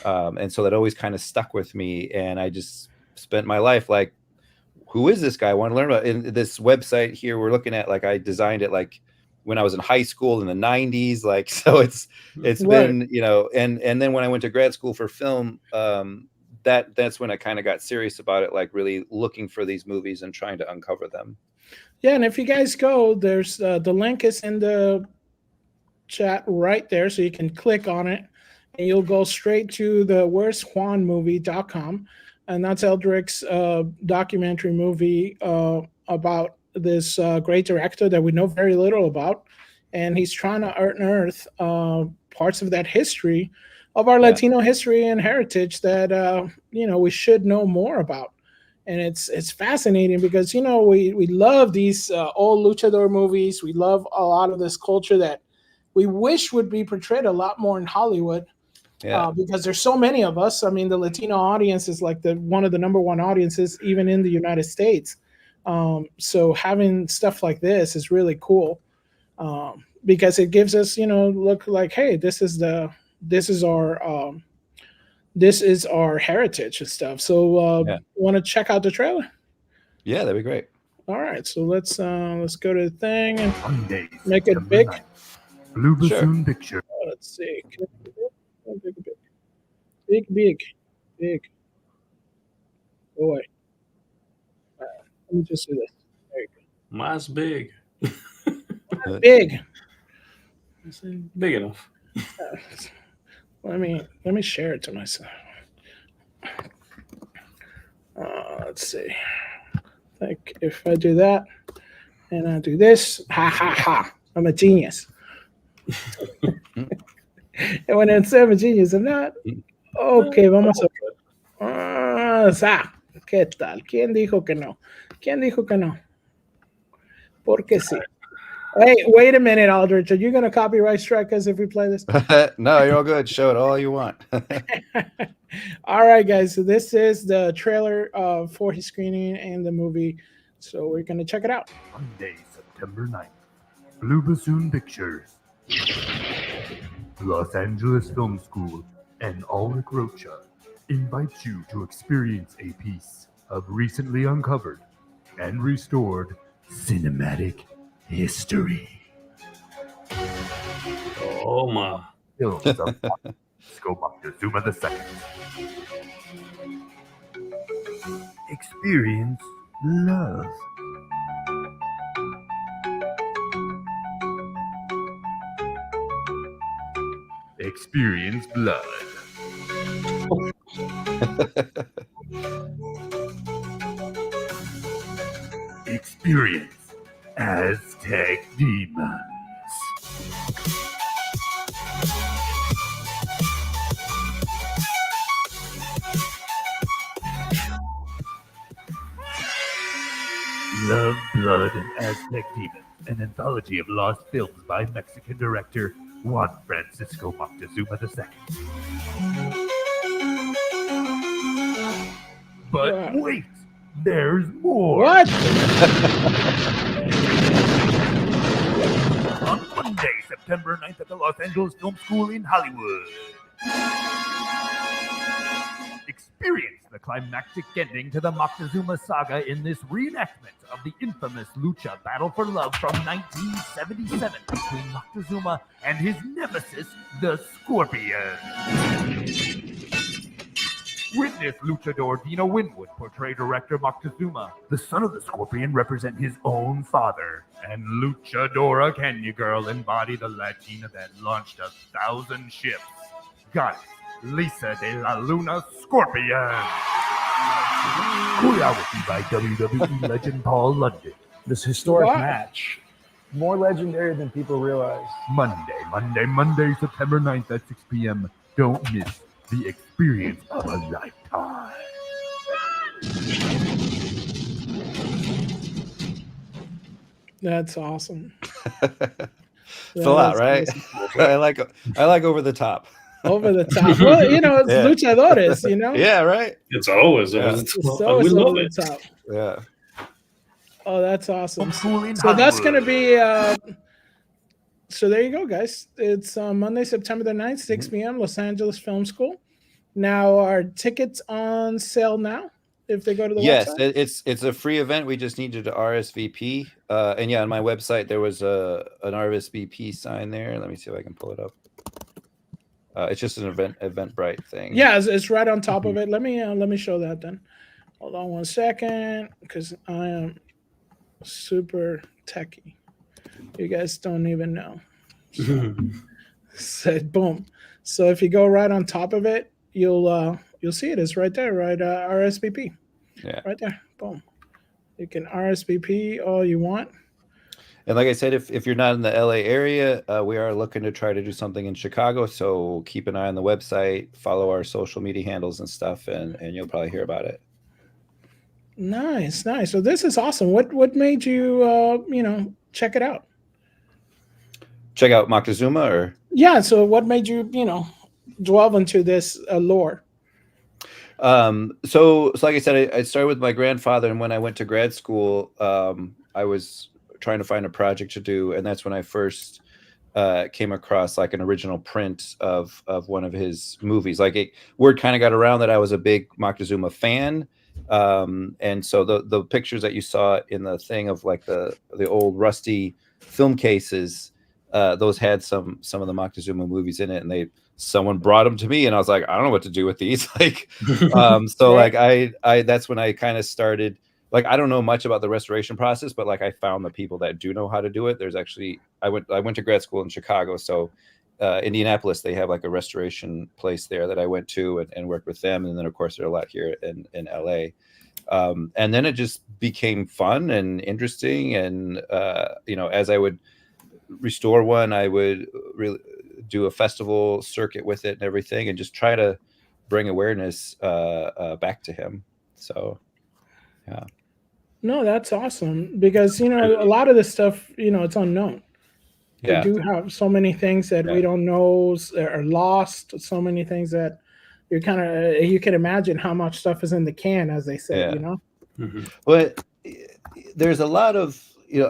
And so that always kind of stuck with me. And I just spent my life who is this guy? I want to learn about. In this website here we're looking at, I designed it when I was in high school in the 90s, so it's been, and then when I went to grad school for film, that's when I kind of got serious about it, really looking for these movies and trying to uncover them. Yeah. And if you guys go, there's the link is in the chat right there. So you can click on it and you'll go straight to the where'sjuanmovie.com. And that's Eldric's documentary movie about this great director that we know very little about, and he's trying to unearth parts of that history of our Latino history and heritage that we should know more about. And it's fascinating because we love these old luchador movies. We love a lot of this culture that we wish would be portrayed a lot more in Hollywood. Because there's so many of us. I mean, the Latino audience is one of the number one audiences even in the United States. So having stuff like this is really cool because it gives us, look like, hey, this is our heritage and stuff. So want to check out the trailer? Yeah, that'd be great. All right, so let's go to the thing and make it big. Blue Bassoon Picture. Let's see. Big. Boy. Let me just do this. There you go. Más big. Big. Big enough. Let me share it to myself. Let's see. Like if I do that and I do this, ha. I'm a genius. And when I say I'm a genius, I'm not. Okay, vamos a. ¿Qué tal? ¿Quién dijo que no? ¿Quién dijo que no? Porque sí. Hey, wait a minute, Aldrich. Are you going to copyright strike us if we play this? No, you're all good. Show it all you want. All right, guys. So this is the trailer for his screening and the movie. So we're going to check it out. Monday, September 9th. Blue Bassoon Pictures, Los Angeles Film School, and Alaric Rocha invites you to experience a piece of recently uncovered and restored cinematic history. Toma. Films of Francisco Moctezuma II. Experience love. Experience blood. Experience Aztec demons. Love, Blood, and Aztec Demons, an anthology of lost films by Mexican director Juan Francisco Moctezuma II. But Yeah. wait, there's more. What? On Monday, September 9th at the Los Angeles Film School in Hollywood. Experience the climactic ending to the Moctezuma saga in this reenactment of the infamous Lucha Battle for Love from 1977 between Moctezuma and his nemesis, the Scorpion. Witness luchador Dino Winwood portray director Moctezuma, the son of the Scorpion, represent his own father, and luchadora Kenya Girl embody the Latina that launched 1,000 ships. Goddess Lisa de la Luna Scorpion. Choreography by WWE legend Paul London. This historic Wow. match, more legendary than people realize. Monday, September 9th at 6 p.m. Don't miss the experience of a lifetime. That's awesome. It's a lot, right? I like over the top. Over the top. Well, you know, it's Yeah. luchadores, you know? Yeah, right. It's always Yeah. over the It's top, so and we it's love over it. the top. Yeah. Oh, that's awesome. School in So that's going to Hollywood. be, so there you go, guys. It's Monday, September the 9th, 6 p.m., Los Angeles Film School. Now, are tickets on sale now if they go to the Yes, website? it's a free event. We just need you to RSVP. And yeah, on my website there was an RSVP sign there. Let me see if I can pull it up. It's just an Eventbrite thing. Yeah, it's right on top of it. Let me show that then. Hold on one second, because I am super techie. You guys don't even know. Said boom. So if you go right on top of it, you'll see it. It's right there, right? RSVP. Yeah. Right there. Boom. You can RSVP all you want. And like I said, if you're not in the LA area, we are looking to try to do something in Chicago. So keep an eye on the website, follow our social media handles and stuff, and you'll probably hear about it. Nice. So this is awesome. What made you check it out? Check out Moctezuma or Yeah. So what made you delve into this lore? So like I said, I started with my grandfather, and when I went to grad school, I was trying to find a project to do, and that's when I first came across like an original print of one of his movies. Like word kind of got around that I was a big Moctezuma fan, and so the pictures that you saw in the thing of like the old rusty film cases, those had some of the Moctezuma movies in it, and someone brought them to me, and I was like, I don't know what to do with these. Like, so like I that's when I kind of started. Like, I don't know much about the restoration process, but like I found the people that do know how to do it. There's actually, I went to grad school in Chicago. So Indianapolis, they have like a restoration place there that I went to and worked with them. And then of course there are a lot here in LA. And then it just became fun and interesting. And, as I would restore one, I would really do a festival circuit with it and everything, and just try to bring awareness back to him. So, yeah. No, that's awesome because a lot of this stuff, it's unknown. We Yeah. do have so many things that we Yeah. don't know are lost. So many things that you can imagine how much stuff is in the can, as they say. Yeah. But there's a lot of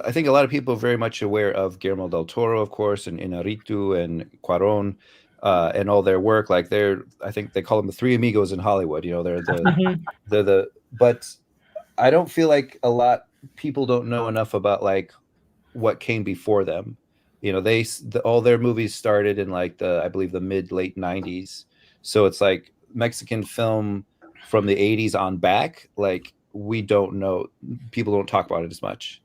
I think a lot of people are very much aware of Guillermo del Toro, of course, and Inarritu and Cuarón, and all their work. Like I think they call them the three amigos in Hollywood. They're the but I don't feel like a lot people don't know enough about like what came before them. All their movies started in like I believe the late 90s. So it's like Mexican film from the 80s on back. Like we don't know, people don't talk about it as much.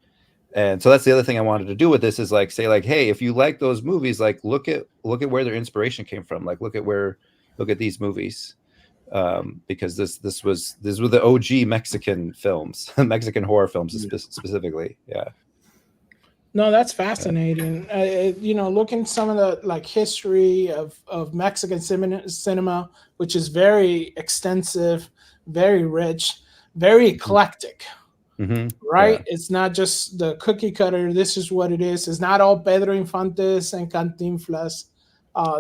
And so that's the other thing I wanted to do with this is like say like, hey, if you like those movies, like look at where their inspiration came from. Like look at these movies. Because this was the OG Mexican films, Mexican horror films specifically. Yeah. No, that's fascinating. Looking some of the like history of Mexican cinema, which is very extensive, very rich, very eclectic. Right? Yeah. It's not just the cookie cutter. This is what it is. It's not all Pedro Infantes and Cantinflas.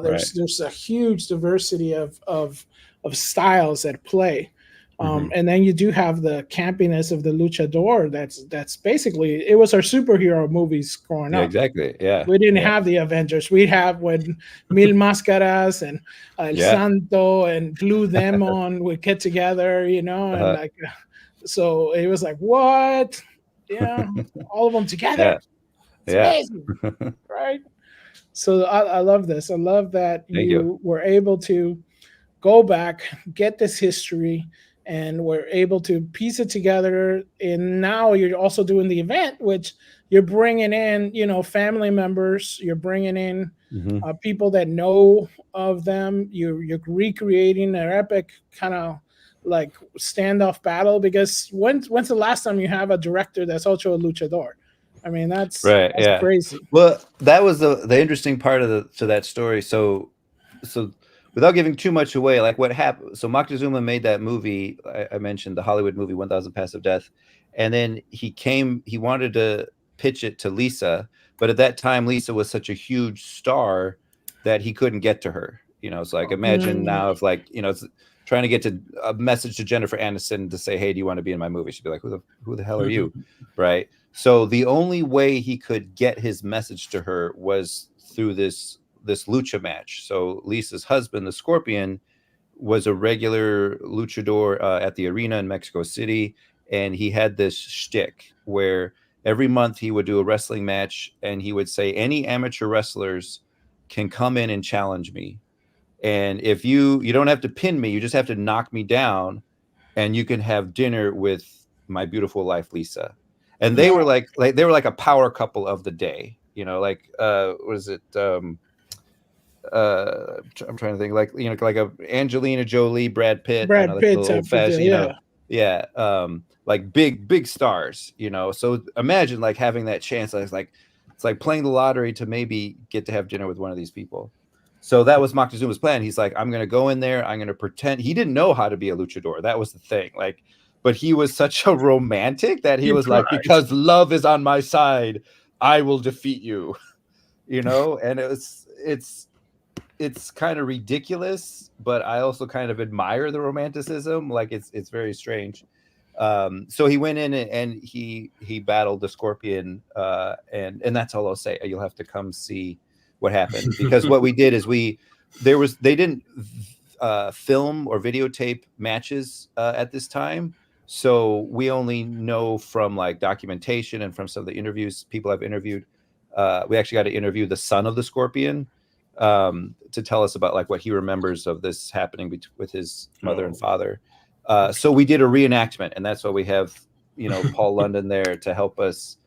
There's a huge diversity of styles at play. And then you do have the campiness of the luchador. That's basically it was our superhero movies growing up. Exactly. Yeah. We didn't have the Avengers. We'd have when Mil Máscaras and El Santo and Blue Demon would get together, and like so it was like what? Yeah, all of them together. It's amazing, right? So I love this. I love that you were able to go back, get this history, and we're able to piece it together. And now you're also doing the event, which you're bringing in, family members. You're bringing in people that know of them. You're recreating an epic kind of like standoff battle. Because when's the last time you have a director that's also a luchador? I mean, that's crazy. Well, that was the interesting part of that story. So without giving too much away, like what happened. So Moctezuma made that movie. I mentioned the Hollywood movie, 1000 Paths of Death. And then he wanted to pitch it to Lisa. But at that time, Lisa was such a huge star that he couldn't get to her. It's like, imagine now if like, it's trying to get to a message to Jennifer Aniston to say, hey, do you want to be in my movie? She'd be like, who the hell are you? Right. So the only way he could get his message to her was through this lucha match. So Lisa's husband, the Scorpion, was a regular luchador at the arena in Mexico City, and he had this shtick where every month he would do a wrestling match, and he would say, any amateur wrestlers can come in and challenge me, and if you don't have to pin me, you just have to knock me down, and you can have dinner with my beautiful wife Lisa. And they were like they were like a power couple of the day, like what is it? I'm trying to think like a Angelina Jolie, Brad Pitt, old fashioned, like big stars, So imagine like having that chance. It's like playing the lottery to maybe get to have dinner with one of these people. So that was Moctezuma's plan. He's like, I'm going to go in there. I'm going to pretend. He didn't know how to be a luchador. That was the thing. Like, but he was such a romantic that he was like, because love is on my side, I will defeat you, and it's kind of ridiculous, but I also kind of admire the romanticism. Like it's very strange. So he went in and he battled the Scorpion, and that's all I'll say. You'll have to come see what happened, because what we did is they didn't film or videotape matches at this time. So we only know from like documentation and from some of the interviews people I've interviewed. We actually got to interview the son of the Scorpion to tell us about like what he remembers of this happening with his mother and father. So we did a reenactment, and that's why we have, Paul London there to help us,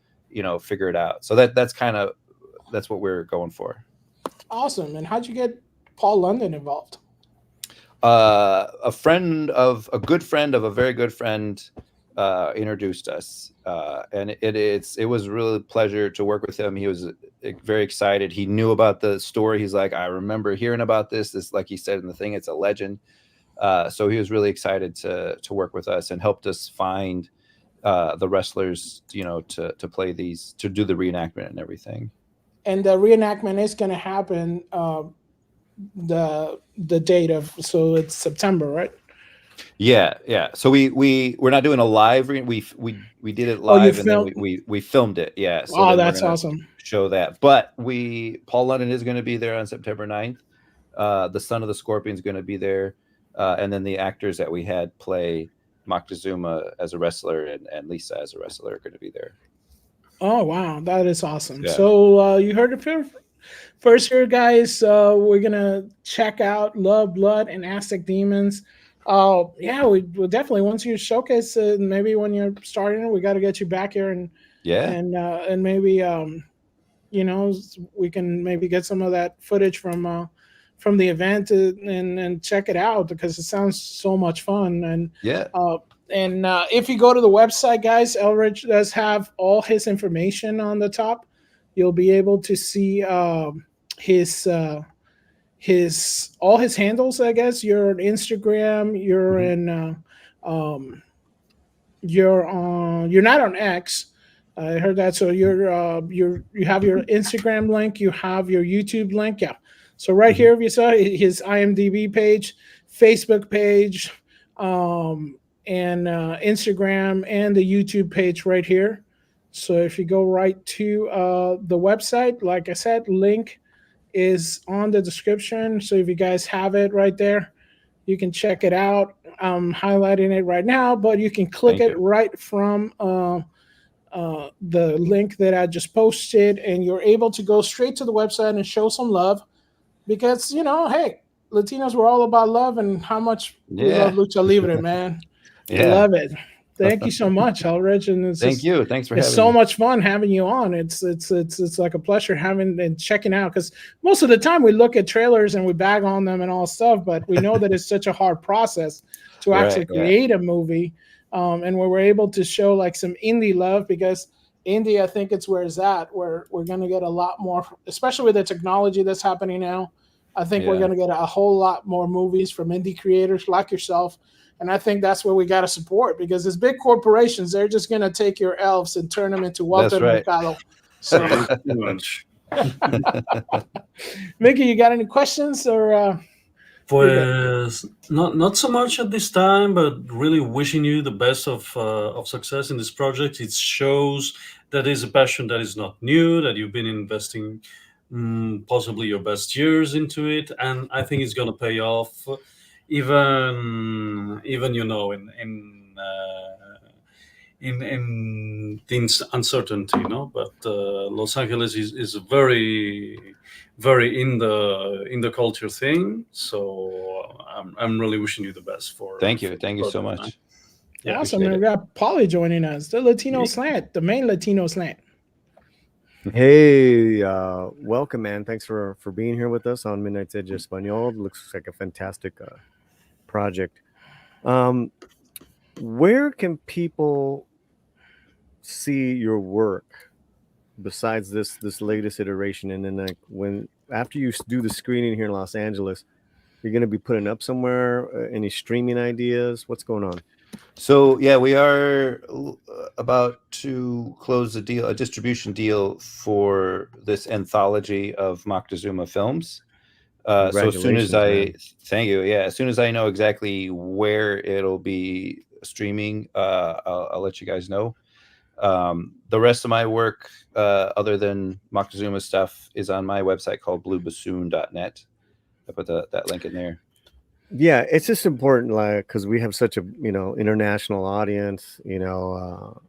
figure it out. So that's what we're going for. Awesome. And how'd you get Paul London involved? A good friend of a very good friend introduced us, and it was really a pleasure to work with him. He was very excited. He knew about the story. He's like, I remember hearing about this, like he said in the thing, it's a legend. So he was really excited to work with us and helped us find the wrestlers, to play these, to do the reenactment and everything. And the reenactment is going to happen the date of, so it's September, right? Yeah. So we're not doing a live. We did it Oh, you live, and then we filmed it. Yeah. So oh, then that's we're gonna awesome. show that. But Paul London is going to be there on September 9th. The Son of the Scorpion is going to be there, and then the actors that we had play Moctezuma as a wrestler and Lisa as a wrestler are going to be there. Oh wow, that is awesome. Yeah. So you heard it first here, guys. We're gonna check out Love, Blood, and Aztec Demons. Yeah, we'll definitely, once you showcase it, maybe when you're starting, we got to get you back here and maybe we can maybe get some of that footage from the event and check it out, because it sounds so much fun. And if you go to the website, guys, Elridge does have all his information on the top. You'll be able to see his all his handles. I guess you're on Instagram. You're you're not on X. I heard that. So you have your Instagram link. You have your YouTube link. Yeah. So right here, if you saw his IMDb page, Facebook page, and Instagram, and the YouTube page right here. So if you go right to the website, like I said, link is on the description. So if you guys have it right there, you can check it out. I'm highlighting it right now, but you can click it right from the link that I just posted, and you're able to go straight to the website and show some love, because, hey, Latinos, we're all about love and how much we love Lucha Libre, man. I love it. Thank you so much, Elridge. And thanks for having me. It's so much fun having you on. It's like a pleasure having and checking out, because most of the time we look at trailers and we bag on them and all stuff, but we know that it's such a hard process to actually create a movie. And where we're able to show like some indie love, because indie, I think it's where it's at, where we're going to get a lot more, especially with the technology that's happening now. I think we're going to get a whole lot more movies from indie creators like yourself. And I think that's what we got to support, because as big corporations, they're just going to take your elves and turn them into Walter Mercado. So, Mickey, you got any questions or? Pues not so much at this time, but really wishing you the best of success in this project. It shows that is a passion that is not new, that you've been investing possibly your best years into it, and I think it's going to pay off. Even in things uncertainty, but Los Angeles is very, very in the culture thing. So I'm really wishing you the best for. Thank you so much. Yeah, awesome. And we got Polly joining us, the Latino slant, the main Latino slant. Hey, welcome, man. Thanks for being here with us on Midnight's Edge Espanol. It looks like a fantastic project. Where can people see your work besides this latest iteration? And then after you do the screening here in Los Angeles, you're going to be putting up somewhere? Any streaming ideas? What's going on? So yeah, we are about to close a distribution deal for this anthology of Moctezuma films. So as soon as thank you. Yeah, as soon as I know exactly where it'll be streaming, I'll let you guys know. The rest of my work, other than Moctezuma stuff, is on my website called bluebassoon.net. I put that link in there. Yeah, it's just important, like, because we have such a international audience, to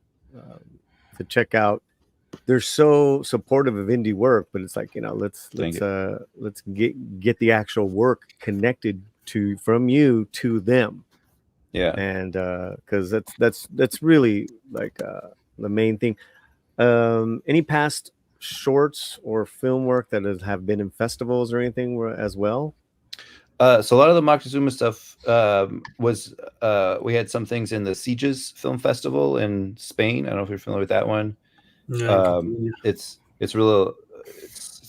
check out. They're so supportive of indie work, but it's like, let's get the actual work connected from you to them. Yeah, and because that's really like the main thing. Any past shorts or film work that have been in festivals or anything as well? So a lot of the Moctezuma stuff was we had some things in the Sieges Film Festival in Spain. I don't know if you're familiar with that one. Yeah, it's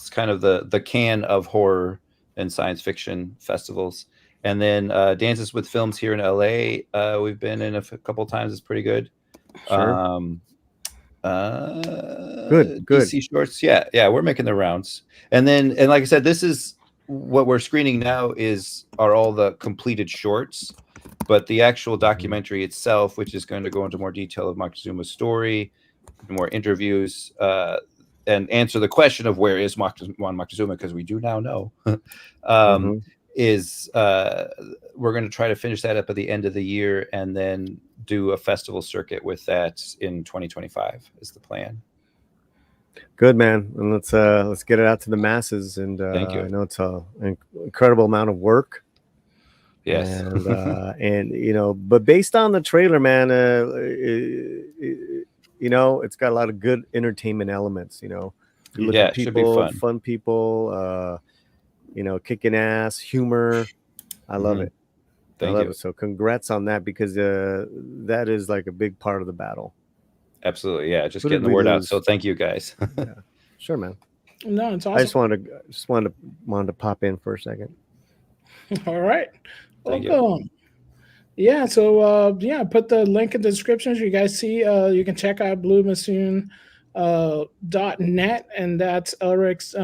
kind of the can of horror and science fiction festivals. And then Dances with Films here in LA, we've been in a couple times. It's pretty good. Sure. Good. DC shorts. Yeah, we're making the rounds. And like I said, this is what we're screening now are all the completed shorts, but the actual documentary itself, which is going to go into more detail of Moctezuma's story, more interviews, and answer the question of where is Juan Moctezuma, because we do now know, is we're going to try to finish that up at the end of the year and then do a festival circuit with that in 2025 is the plan. Good, man. And let's get it out to the masses. And Thank you. I know it's an incredible amount of work. Yes. And but based on the trailer, man, it's got a lot of good entertainment elements. You look at it should be people, fun. fun people, kicking ass, humor. I love it. Thank I love you. it. So congrats on that, because that is like a big part of the battle. Absolutely, yeah. Just Who getting did the we word out. lose? So thank you, guys. Yeah. Sure, man. No, it's awesome. I just wanted to pop in for a second. All right. Thank you. Welcome. Yeah, so put the link in the description so you guys see. You can check out bluemassoon.net, and that's Alaric's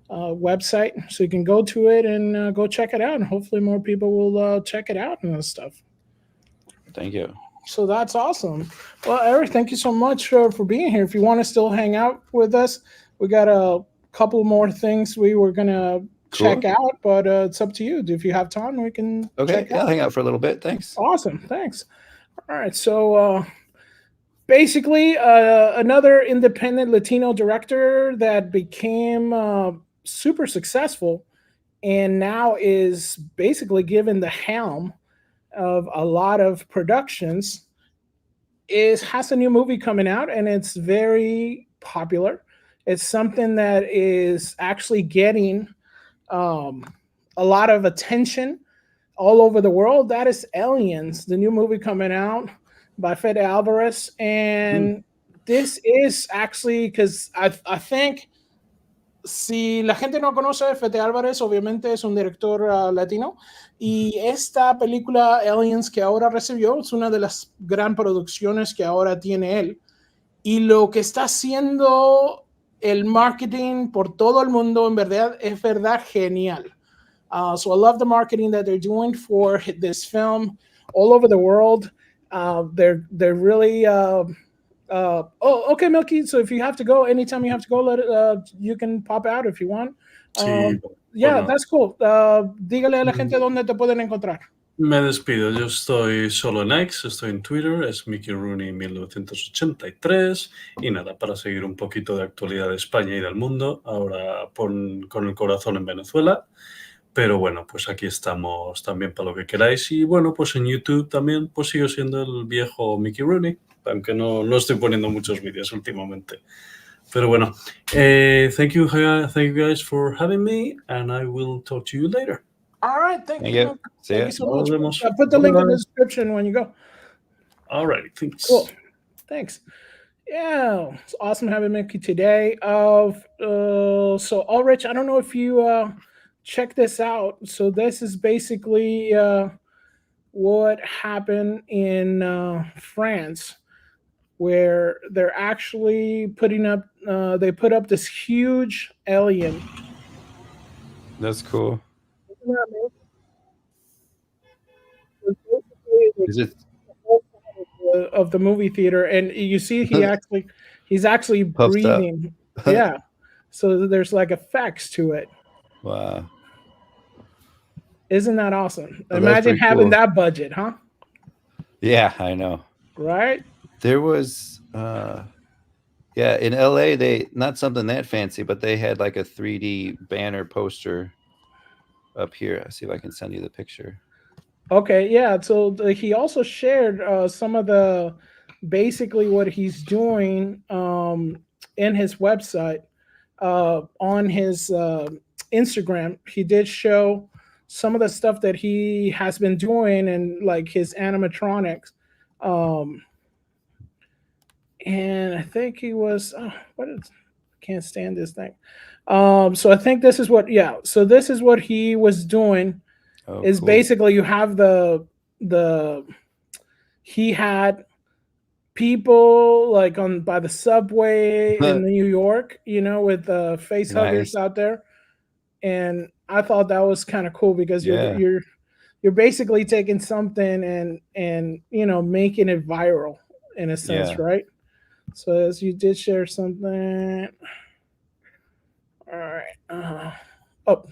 website. So you can go to it and go check it out, and hopefully more people will check it out and stuff. Thank you. So that's awesome. Well, Eric, thank you so much for being here. If you want to still hang out with us, we got a couple more things we were going to check out, but it's up to you. If you have time, we can check out. I'll hang out for a little bit. Thanks. Awesome. Thanks. All right. So basically, another independent Latino director that became super successful and now is basically given the helm of a lot of productions has a new movie coming out, and it's very popular. It's something that is actually getting a lot of attention all over the world. That is Aliens, the new movie coming out by Fede Alvarez. And this is actually, because I think, si la gente no conoce a Fede Álvarez, obviamente es un director latino, y esta película Aliens que ahora recibió es una de las gran producciones que ahora tiene él, y lo que está haciendo el marketing por todo el mundo en verdad es verdad genial. So I love the marketing that they're doing for this film all over the world. They're really okay, Milky. So if you have to go, anytime you have to go, you can pop out if you want. Sí, Yeah, bueno. that's cool. Dígale a la gente dónde te pueden encontrar. Me despido. Yo estoy solo en X, estoy en Twitter, es Mickey Rooney 1983. Y nada, para seguir un poquito de actualidad de España y del mundo, ahora con el corazón en Venezuela. Pero bueno, pues aquí estamos también para lo que queráis. Y bueno, pues en YouTube también pues sigo siendo el viejo Mickey Rooney, aunque no estoy poniendo muchos vídeos últimamente. Pero bueno, thank you guys for having me, and I will talk to you later. All right, thank you. Thank you so much. I'll put the link in the description when you go. All right, thanks. Cool. Thanks. Yeah, it's awesome having Mickey today. So Ulrich, I don't know if you check this out. So this is basically what happened in France, where they're actually putting up, they put up this huge alien. That's cool. Isn't that amazing? Is it of the movie theater, and you see he's actually breathing. Yeah, so there's like effects to it. Wow. Isn't that awesome? Oh, imagine having that budget, huh? Yeah, I know. Right? There was in LA, they not something that fancy, but they had like a 3D banner poster up here. I'll see if I can send you the picture. Okay, yeah. So he also shared some of the basically what he's doing in his website, on his Instagram. He did show some of the stuff that he has been doing and like his animatronics. And I think he was can't stand this thing. So I think this is what so this is what he was doing. Basically you have he had people like on by the subway in New York, with face huggers Nice. out there, and I thought that was kind of cool because Yeah. you're basically taking something and making it viral in a sense, Yeah. right? So as you did share something. All right.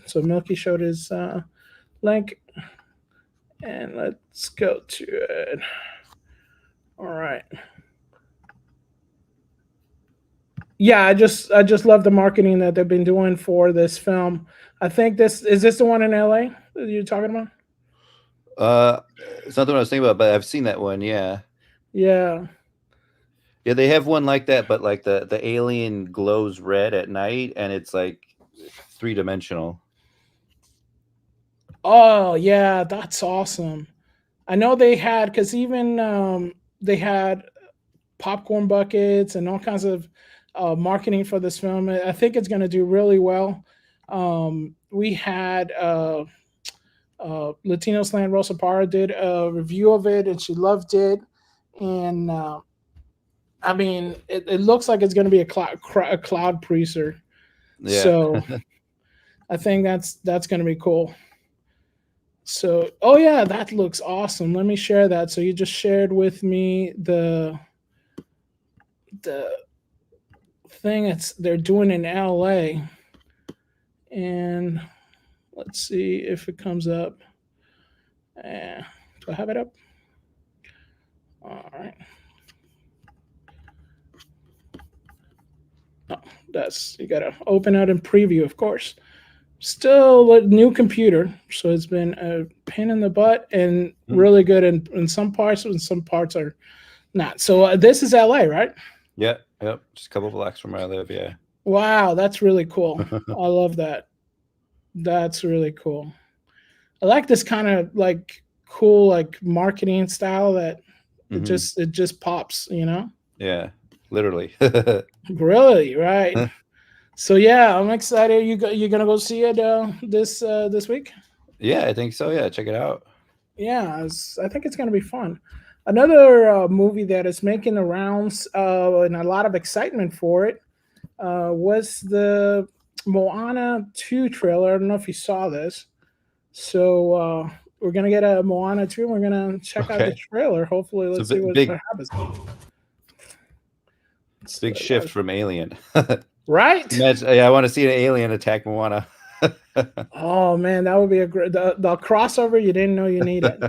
So Milky showed his link, and let's go to it. All right. Yeah, I just love the marketing that they've been doing for this film. I think this the one in LA that you're talking about? It's not the one I was thinking about, but I've seen that one. Yeah. Yeah. Yeah, they have one like that, but like the alien glows red at night, and it's like 3-dimensional. Oh yeah, that's awesome. I know they had because even they had popcorn buckets and all kinds of marketing for this film. I think it's going to do really well. We had Latino Slant Rosa Parra did a review of it, and she loved it. And I mean, it looks like it's going to be a cloud preaser. Yeah. So I think that's going to be cool. So, oh yeah, that looks awesome. Let me share that. So you just shared with me the thing they're doing in LA, and let's see if it comes up. Do I have it up? All right. Oh, you gotta open out in preview, of course. Still a new computer, so it's been a pain in the butt and really good in some parts, and some parts are not. So this is LA, right? Yep. Just a couple blocks from where I live. Yeah. Wow, that's really cool. I love that. That's really cool. I like this kind of like cool like marketing style that it just pops, Yeah, literally. Really, right? So yeah, I'm excited. You're gonna go see it this week? Yeah, I think so. Yeah, check it out. Yeah, I think it's gonna be fun. Another movie that is making the rounds and a lot of excitement for it was the Moana 2 trailer. I don't know if you saw this. So we're gonna get a Moana 2 and we're gonna check out the trailer. Hopefully, let's see what happens. Big shift from Alien. Right? I want to see an alien attack Moana. Oh man, that would be a great the crossover you didn't know you needed.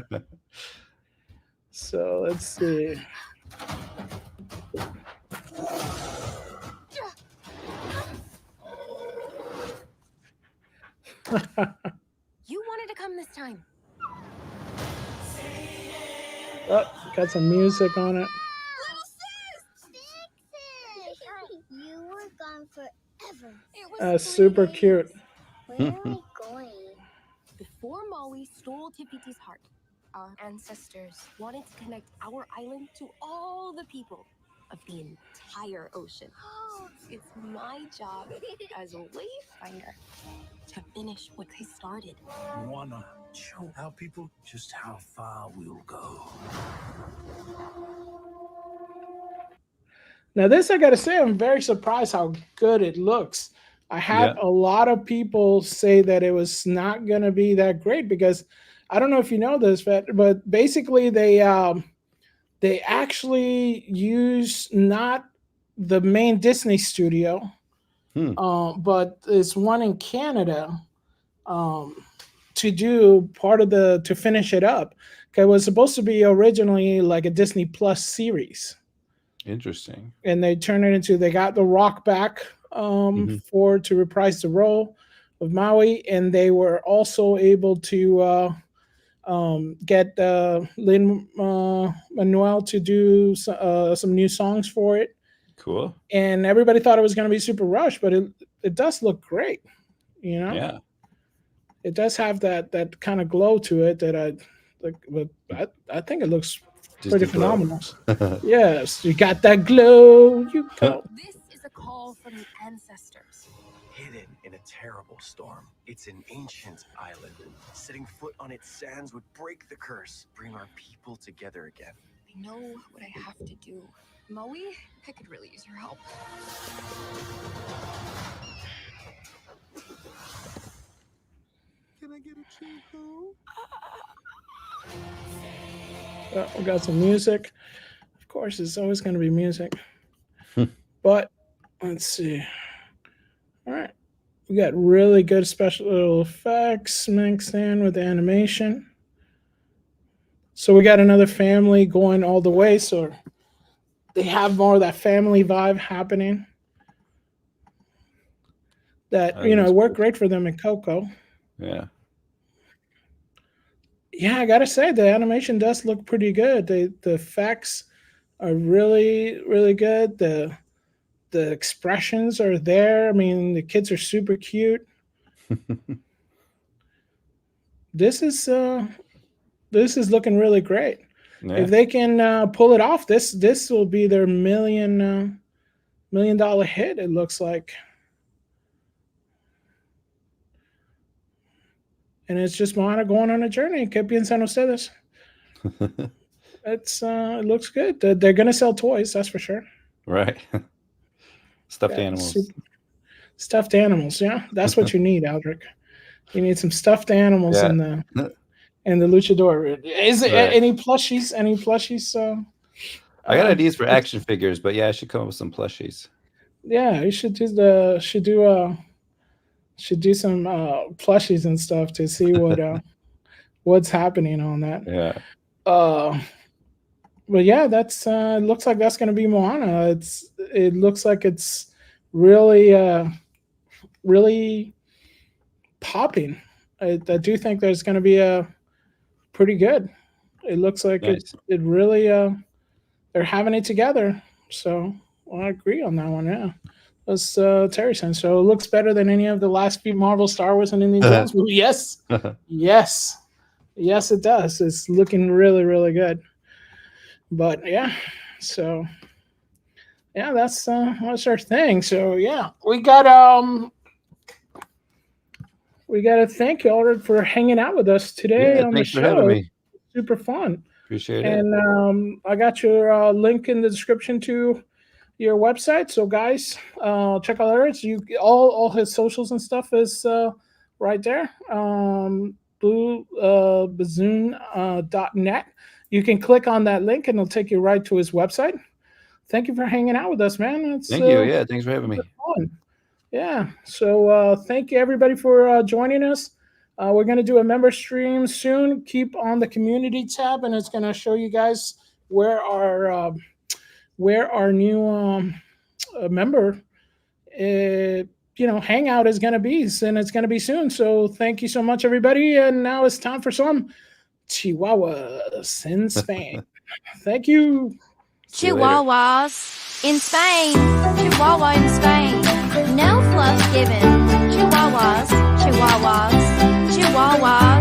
So let's see. You wanted to come this time. Oh, got some music on it. You were gone forever. It was Super cute. Where are we going? Before Maui stole Te-Fiti's heart, our ancestors wanted to connect our island to all the people of the entire ocean. Oh, it's my job as a wayfinder to finish what they started. Moana, show our people just how far we'll go. Now this, I gotta say, I'm very surprised how good it looks. I had a lot of people say that it was not gonna be that great because I don't know if you know this, but basically they actually use not the main Disney studio, but it's one in Canada to do part of to finish it up. Okay, it was supposed to be originally like a Disney Plus series. Interesting. And they turned it into, they got The Rock back to reprise the role of Maui, and they were also able to get Lin-Manuel to do some new songs for it. Cool. And everybody thought it was going to be super rushed, but it does look great. Yeah. It does have that kind of glow to it that I think it looks pretty phenomenal. Yes, you got that glow. You go. This is a call from the ancestors. Hidden in a terrible storm, it's an ancient island. Setting foot on its sands would break the curse, bring our people together again. I know what I have to do. Moe, I could really use your help. Can I get a chill home? We got some music. Of course, it's always going to be music. But let's see. All right. We got really good special effects mixed in with the animation. So we got another family going all the way. So they have more of that family vibe happening. That, worked great for them in Coco. Yeah. Yeah, I gotta say the animation does look pretty good. The effects are really, really good. The expressions are there. I mean, the kids are super cute. This is looking really great. Yeah. If they can pull it off, this will be their $1 million hit. It looks like. And it's just Moana going on a journey. Que piensan ustedes? It looks good. They're gonna sell toys, that's for sure. Right. Stuffed animals. Stuffed animals, yeah. That's what you need, Alaric. You need some stuffed animals in the luchador. Is it any plushies? Any plushies? I got ideas for action figures, but yeah, I should come up with some plushies. Yeah, you should do some plushies and stuff to see what's happening on that. Yeah. But yeah, that's it looks like that's going to be Moana. It looks like it's really really popping. I do think there's going to be a pretty good. It looks like Nice. it really they're having it together. So I agree on that one. Yeah. That's Terry saying. So it looks better than any of the last few Marvel, Star Wars, and Indiana Jones movies. Yes. Yes, it does. It's looking really, really good. But yeah, so yeah, that's our thing. So yeah, we got to thank you, Alaric, for hanging out with us today on the show. Thanks for having me. Super fun. Appreciate it. And I got your link in the description to your website. So guys, check out Alaric. All his socials and stuff is right there. bluebazoon.net. You can click on that link and it'll take you right to his website. Thank you for hanging out with us, man. Thank you. Yeah, thanks for having me. Fun. Yeah. So thank you everybody for joining us. We're going to do a member stream soon. Keep on the community tab, and it's going to show you guys where our new member hangout is going to be, and it's going to be soon. So thank you so much, everybody. And now it's time for some Chihuahuas in Spain. Thank you. Chihuahuas in Spain. Chihuahua in Spain. No fluff given. Chihuahuas. Chihuahuas. Chihuahuas.